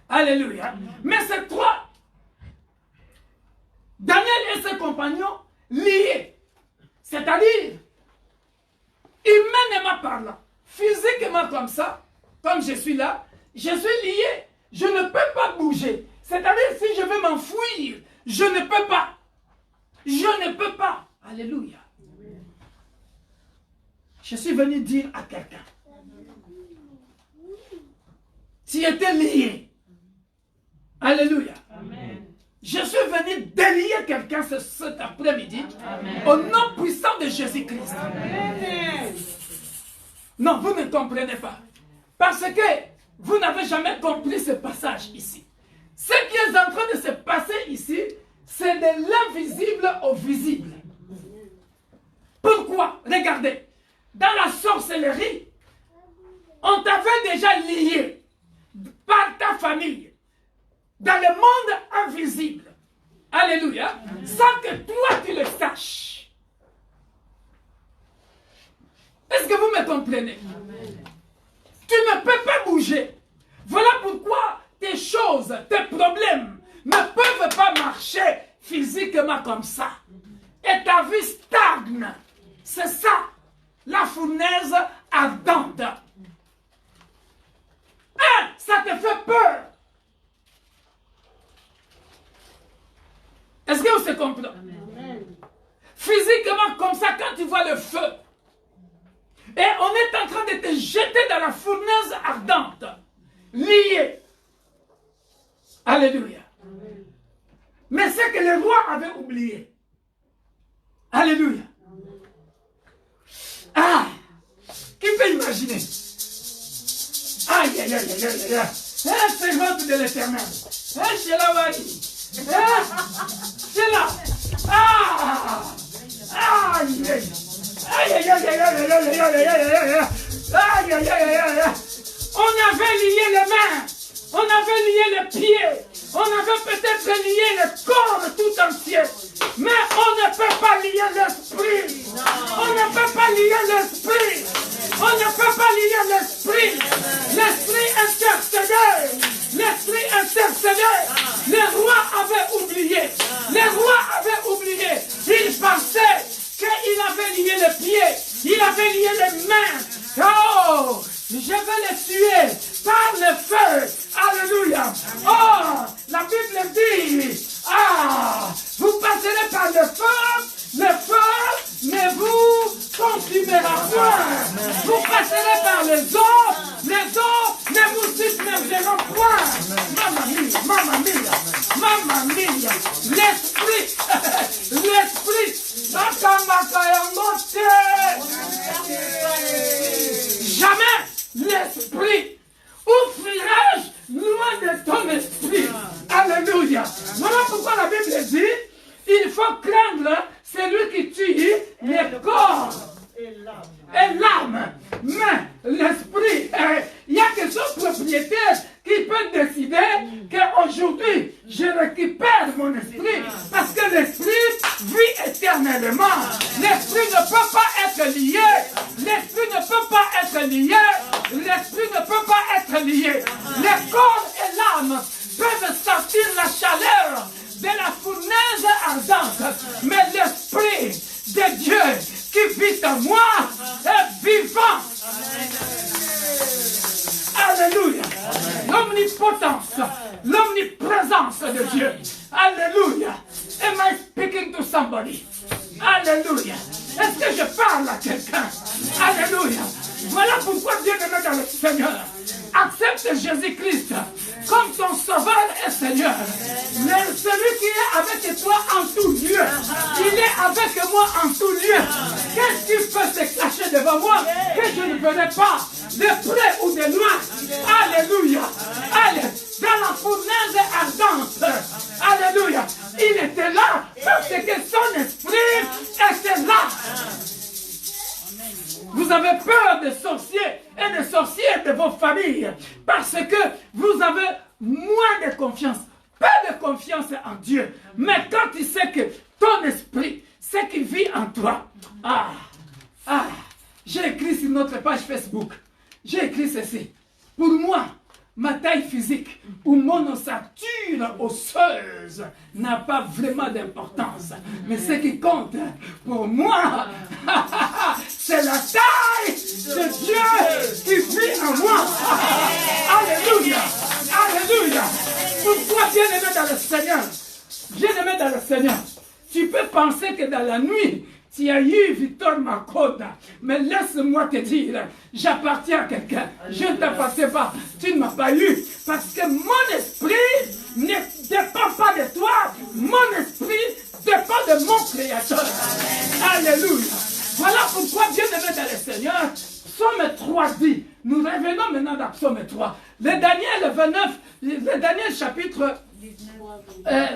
Alléluia. Mais ces trois, Daniel et ses compagnons, liés. C'est-à-dire, humainement parlant, physiquement comme ça, comme je suis là, je suis lié. Je ne peux pas bouger. C'est-à-dire, si je veux m'enfuir, je ne peux pas. Je ne peux pas. Alléluia. Je suis venu dire à quelqu'un, tu étais lié. Alléluia. Amen. Je suis venu délier quelqu'un cet après-midi au nom puissant de Jésus-Christ. Non, vous ne comprenez pas. Parce que vous n'avez jamais compris ce passage ici. Ce qui est en train de se passer ici, c'est de l'invisible au visible. Pourquoi? Regardez. Dans la sorcellerie, on t'avait déjà lié par ta famille dans le monde invisible. Alléluia. Sans que toi tu le saches. Est-ce que vous me comprenez? Tu ne peux pas bouger. Voilà pourquoi tes choses, tes problèmes ne peuvent pas marcher physiquement comme ça. Et ta vie stagne. C'est ça. La fournaise ardente. Ça te fait peur. Est-ce que vous se comprenez? Physiquement, comme ça, quand tu vois le feu, et on est en train de te jeter dans la fournaise ardente, lié. Alléluia. Mais c'est que le roi avait oublié. Alléluia. Ah, qui peut imaginer? Aïe, aïe, aïe, aïe, aïe, aïe. C'est l'ordre de l'éternel. C'est là, Wadi. C'est là. Ah, aïe, aïe, aïe, aïe, aïe, aïe, aïe, aïe, aïe, aïe, aïe, aïe, aïe. On avait lié les mains, on avait lié les pieds, on avait peut-être lié le corps tout entier, mais on ne peut pas lier l'esprit. On ne peut pas lier l'esprit. On ne peut pas lier l'esprit. L'esprit intercédait. L'esprit intercédait. Le roi avait oublié. Alléluia. L'esprit. L'esprit. Jamais l'esprit. Où fuirai-je loin de ton esprit? Alléluia. Voilà pourquoi la Bible dit, il faut craindre celui qui tue le corps et l'âme. Mais l'esprit, il y a que son propriétaire qui peut décider qu'aujourd'hui, je récupère mon esprit parce que l'esprit vit éternellement. L'esprit ne peut pas être lié. L'esprit ne peut pas être lié. L'esprit ne peut pas être lié. Le corps et l'âme peuvent sentir la chaleur de la fournaise ardente. Mais l'esprit de Dieu qui vit en moi est vivant. Alléluia. L'omnipotence, l'omniprésence de Dieu. Alléluia. Am I speaking to somebody? Alléluia. Est-ce que je parle à quelqu'un? Alléluia. Voilà pourquoi Dieu me met dans le Seigneur. Accepte Jésus-Christ comme ton sauveur et Seigneur. Celui qui est avec toi en tout lieu. Il est avec moi en tout lieu. Qu'est-ce qui peut se cacher devant moi que je ne verrai pas, de près ou de loin? Alléluia. Allez, dans la fournaise ardente. Alléluia. Il était là parce que son esprit était là. Vous avez peur des sorciers et des sorcières de vos familles parce que vous avez moins de confiance, pas de confiance en Dieu. Mais quand tu sais que ton esprit, ce qui vit en toi, j'ai écrit sur notre page Facebook, j'ai écrit ceci. Pour moi, ma taille physique ou mon ossature osseuse n'a pas vraiment d'importance. Mais ce qui compte pour moi, c'est la taille de Dieu qui vit en moi. Alléluia. Alléluia. Pourquoi bien-aimé dans le Seigneur? Bien-aimé dans le Seigneur, tu peux penser que dans la nuit, tu as eu Victor Makoda, mais laisse-moi te dire, j'appartiens à quelqu'un, je ne t'appartiens pas, tu ne m'as pas eu, parce que mon esprit ne dépend pas de toi, mon esprit dépend de mon Créateur. Alléluia. Voilà pourquoi bien-aimé dans le Seigneur, Psaume 3 dit, nous revenons maintenant dans Psaume 3, le Daniel 29, le Daniel chapitre,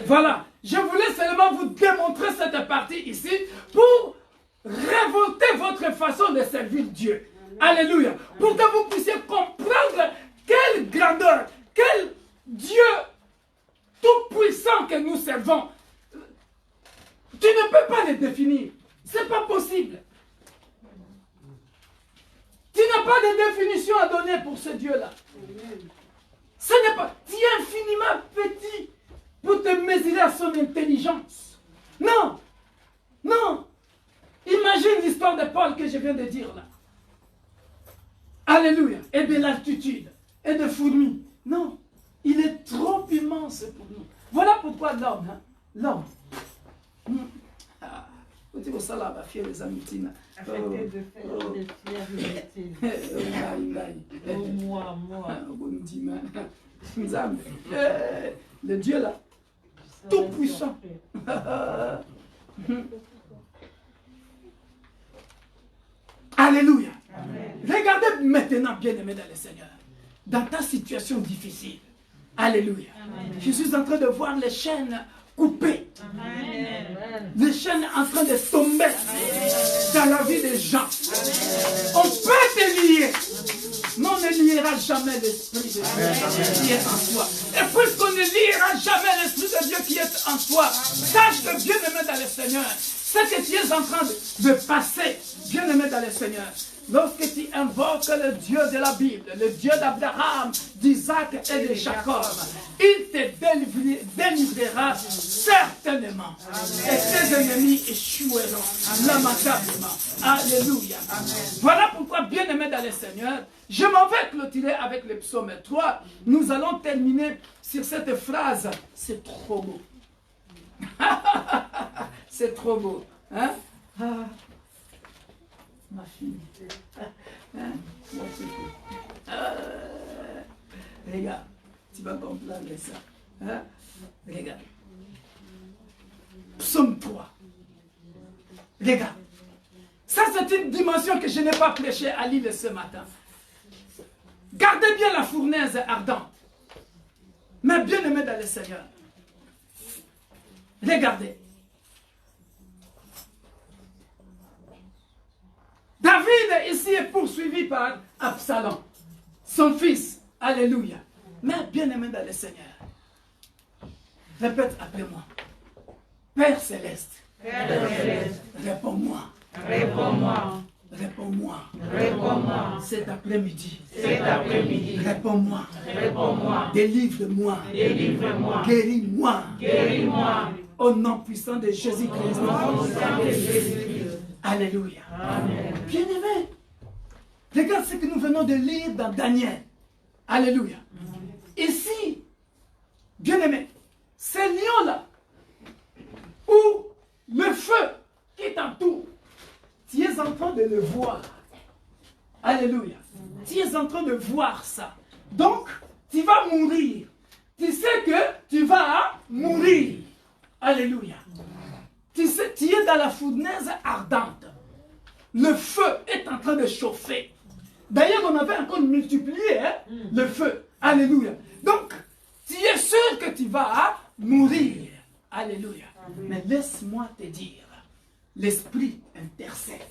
voilà, je voulais seulement vous démontrer cette partie ici pour révolter votre façon de servir Dieu. Alléluia. Pour que vous puissiez comprendre quelle grandeur, quel Dieu tout-puissant que nous servons. Tu ne peux pas le définir. Ce n'est pas possible. Tu n'as pas de définition à donner pour ce Dieu-là. Ce n'est pas. Tu es infiniment petit pour te mesurer à son intelligence. Non. Non. Imagine l'histoire de Paul que je viens de dire là. Alléluia. Et de l'altitude. Et de fourmis. Non. Il est trop immense pour nous. Voilà pourquoi l'homme. Hein, l'homme. Les amis. Le Dieu là, tout puissant. Alléluia. Amen. Regardez maintenant, bien-aimé dans le Seigneur, dans ta situation difficile. Alléluia. Amen. Je suis en train de voir les chaînes coupées. Amen. Les chaînes en train de tomber dans la vie des gens. On peut te lier, mais on ne liera jamais l'Esprit de Dieu qui est en toi. Et puisqu'on ne liera jamais l'Esprit de Dieu qui est en toi, sache que bien-aimé dans le Seigneur, ce que tu es en train de passer, bien-aimé dans le Seigneur, lorsque tu invoques le Dieu de la Bible, le Dieu d'Abraham, d'Isaac et de Jacob, il te délivrera certainement. Amen. Et tes ennemis échoueront lamentablement. Alléluia. Amen. Voilà pourquoi, bien-aimé dans le Seigneur, je m'en vais clôturer avec le psaume 3. Nous allons terminer sur cette phrase. C'est trop beau. C'est trop beau. Hein? Ma fille. Hein? Regarde, tu vas comprendre ça. Hein? Regarde. Regarde. Ça, c'est une dimension que je n'ai pas prêché à l'île ce matin. Gardez bien la fournaise ardente. Mais bien aimé dans le Seigneur. Regardez. David ici est poursuivi par Absalom, son fils. Alléluia. Mais bien aimé dans le Seigneur. Répète après moi. Père céleste. Père céleste, Réponds-moi. réponds-moi. Réponds-moi. Réponds-moi. Cet après-midi. Cet après-midi. Réponds-moi. Réponds-moi. Délivre-moi. Délivre-moi. Guéris-moi. Guéris-moi. Au nom puissant de Jésus-Christ. Sang de Jésus-Christ. Alléluia. Amen. Bien-aimé, regarde ce que nous venons de lire dans Daniel. Alléluia. Ici, bien-aimé, ces lions-là, où le feu qui t'entoure, tu es en train de le voir. Alléluia. Tu es en train de voir ça. Donc, tu vas mourir. Tu sais que tu vas mourir. Alléluia. Tu sais, tu es dans la fournaise ardente. Le feu est en train de chauffer. D'ailleurs, on avait encore multiplié le feu. Alléluia. Donc, tu es sûr que tu vas mourir. Alléluia. Mais laisse-moi te dire, l'Esprit intercède.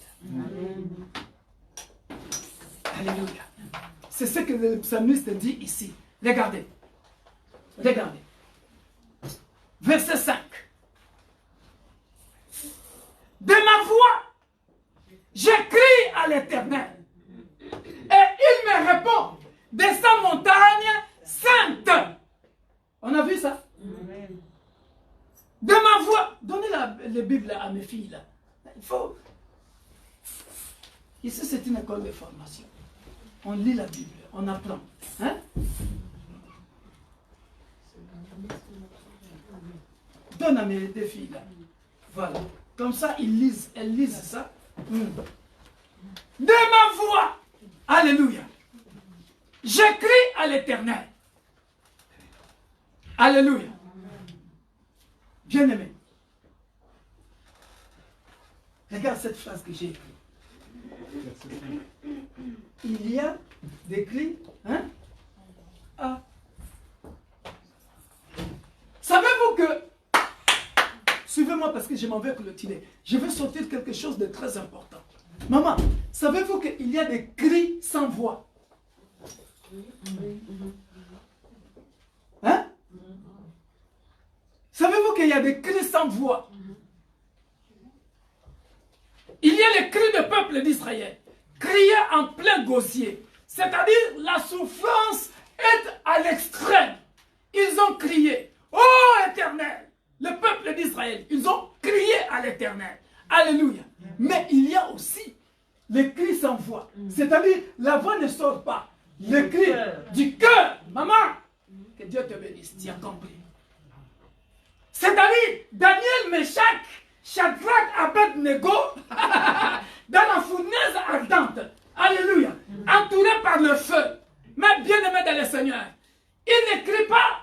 Alléluia. C'est ce que le psalmiste dit ici. Regardez. Regardez. Verset 5. De ma voix, je crie à l'Éternel. Et il me répond de sa montagne sainte. On a vu ça? De ma voix. Donnez la Bible à mes filles là. Il faut. Ici, c'est une école de formation. On lit la Bible, on apprend. Hein? Donne à mes deux filles là. Voilà. Comme ça, elles lisent ça. De ma voix, alléluia, j'écris à l'Éternel. Alléluia. Bien-aimé, regarde cette phrase que j'ai écrite. Il y a des cris, hein? Ah. Savez-vous que, suivez-moi parce que je m'en vais clôturer, je vais sortir quelque chose de très important. Maman, savez-vous qu'il y a des cris sans voix? Hein? Savez-vous qu'il y a des cris sans voix? Il y a les cris du peuple d'Israël, crier en plein gosier, c'est-à-dire la souffrance est à l'extrême. Ils ont crié, ô Éternel, le peuple d'Israël, ils ont crié à l'Éternel. Alléluia. Mais il y a aussi les cris sans voix, c'est-à-dire la voix ne sort pas. Le cri du cœur, maman, que Dieu te bénisse, tu as compris. C'est-à-dire Daniel, Meshach, Shadrach, Abed-Nego, dans la fournaise ardente, alléluia, entouré par le feu, mais bien-aimé dans le Seigneur, ils ne crient pas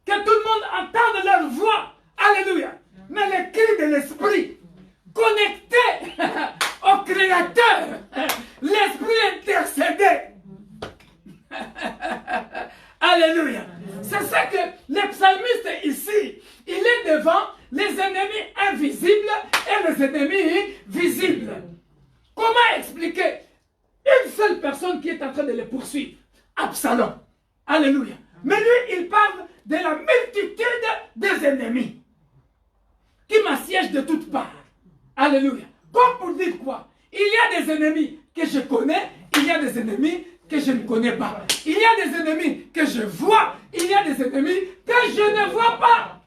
que tout le monde entende leur voix, alléluia, mais les cris de l'esprit, connectés au Créateur, l'esprit intercédé. Alléluia. C'est ça que le psalmiste ici, il est devant les ennemis invisibles et les ennemis visibles. Comment expliquer une seule personne qui est en train de les poursuivre? Absalom. Alléluia. Mais lui, il parle de la multitude des ennemis qui m'assiègent de toutes parts. Alléluia. Comme pour dire quoi? Il y a des ennemis que je connais, il y a des ennemis que je ne connais pas. Il y a des ennemis que je vois, il y a des ennemis que je ne vois pas.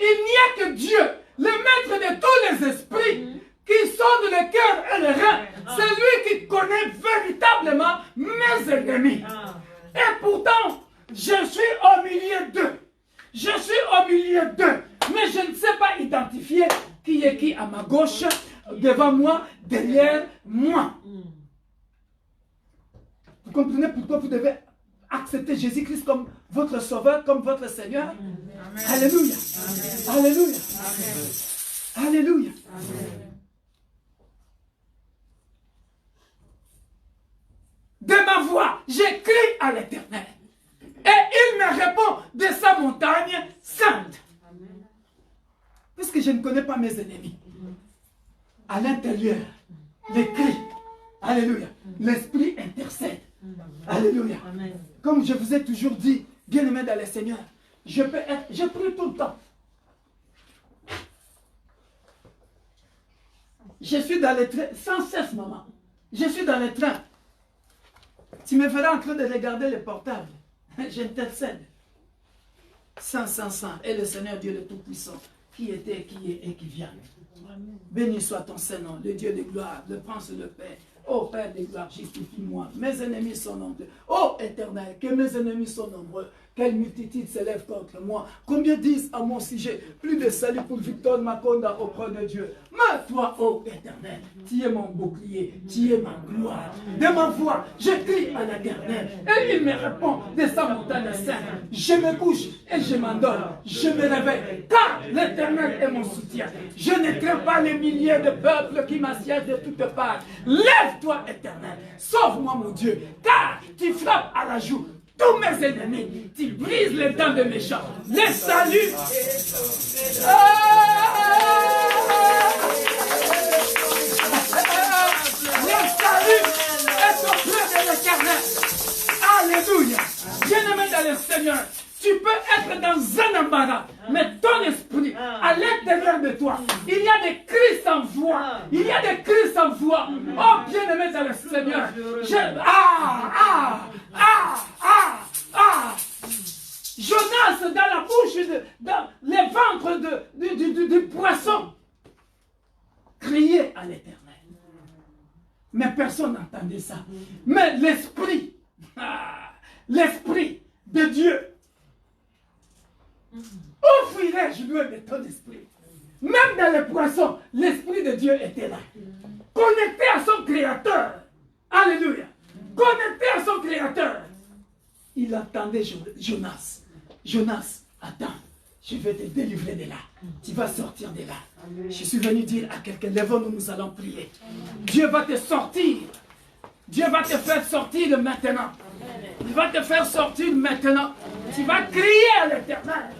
Il n'y a que Dieu, le maître de tous les esprits, qui sonde le cœur et le rein. C'est lui qui connaît véritablement mes ennemis. Et pourtant, je suis au milieu d'eux. Je suis au milieu d'eux. Mais je ne sais pas identifier qui est qui à ma gauche, devant moi, derrière moi. Vous comprenez pourquoi vous devez accepter Jésus-Christ comme votre sauveur, comme votre Seigneur? Amen. Alléluia. Amen. Alléluia. Amen. Alléluia. De ma voix, j'écris à l'Éternel. Et il me répond de sa montagne sainte. Puisque je ne connais pas mes ennemis. À l'intérieur, les cris. Alléluia. L'Esprit intercède. Alléluia. Comme je vous ai toujours dit, bien-aimé dans le Seigneur, je prie tout le temps. Je suis dans le train, sans cesse, maman. Je suis dans le train. Tu me verras en train de regarder le portable. J'intercède. Sans. Et le Seigneur Dieu le Tout-Puissant, qui était, qui est et qui vient. Béni soit ton Saint-Nom, le Dieu de gloire, le Prince de paix. Ô Père de gloire, justifie-moi. Mes ennemis sont nombreux. Ô Éternel, que mes ennemis sont nombreux. Quelle multitude s'élève contre moi. Combien disent à mon sujet, plus de salut pour Victor Makonda auprès de Dieu. Mais toi, ô Éternel, tu es mon bouclier, tu es ma gloire. De ma voix, je crie à l'Éternel. Et il me répond de sa montagne sainte. Je me couche et je m'endors. Je me réveille, car l'Éternel est mon soutien. Je ne crains pas les milliers de peuples qui m'assiègent de toutes parts. Lève-toi, Éternel. Sauve-moi, mon Dieu, car tu frappes à la joue tous mes ennemis, tu brises les dents de méchants. Les saluts. Les saluts est auprès de l'Éternel. Alléluia. Bien-aimé dans le Seigneur, tu peux être dans un embarras, mais ton esprit, à l'intérieur de toi, il y a des cris sans voix. Il y a des cris sans voix. Oh, bien-aimé dans le Seigneur, Jonas dans la bouche, dans les ventres du poisson, criait à l'Éternel. Mais personne n'entendait ça. Mais l'esprit de Dieu, où fuirais-je loin de ton esprit? Même dans les poissons, l'esprit de Dieu était là. Connecté à son Créateur. Alléluia. Connecté à son Créateur. Il entendait Jonas. Jonas, attends, je vais te délivrer de là. Tu vas sortir de là. Je suis venu dire à quelqu'un, lève-nous, nous allons prier. Dieu va te sortir. Dieu va te faire sortir maintenant. Il va te faire sortir maintenant. Tu vas crier à l'Éternel.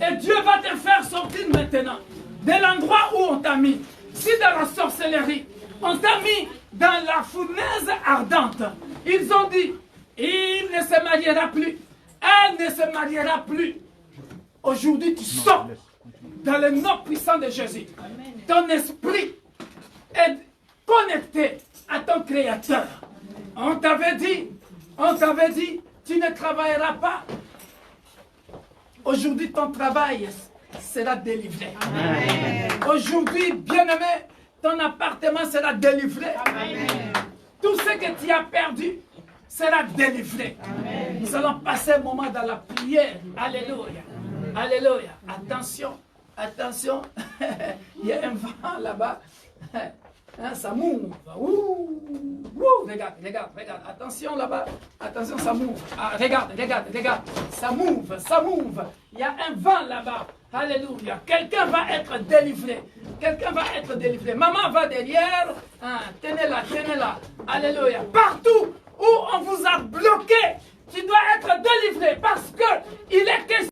Et Dieu va te faire sortir maintenant. De l'endroit où on t'a mis. Si dans la sorcellerie, on t'a mis dans la fournaise ardente. Ils ont dit, il ne se mariera plus. Elle ne se mariera plus. Aujourd'hui, tu sors dans le nom puissant de Jésus. Ton esprit est connecté à ton Créateur. On t'avait dit, tu ne travailleras pas. Aujourd'hui, ton travail sera délivré. Aujourd'hui, bien-aimé, ton appartement sera délivré. Amen. Tout ce que tu as perdu sera délivré. Amen. Nous allons passer un moment dans la prière. Alléluia. Alléluia. Attention, attention. Il y a un vent là-bas. Hein, ça move. Regarde. Attention là-bas. Attention, ça move. Ah, regarde. Ça move. Il y a un vent là-bas. Alléluia. Quelqu'un va être délivré. Maman va derrière. Hein, tenez-la. Alléluia. Partout où on vous a bloqué, tu dois être délivré parce que il est question.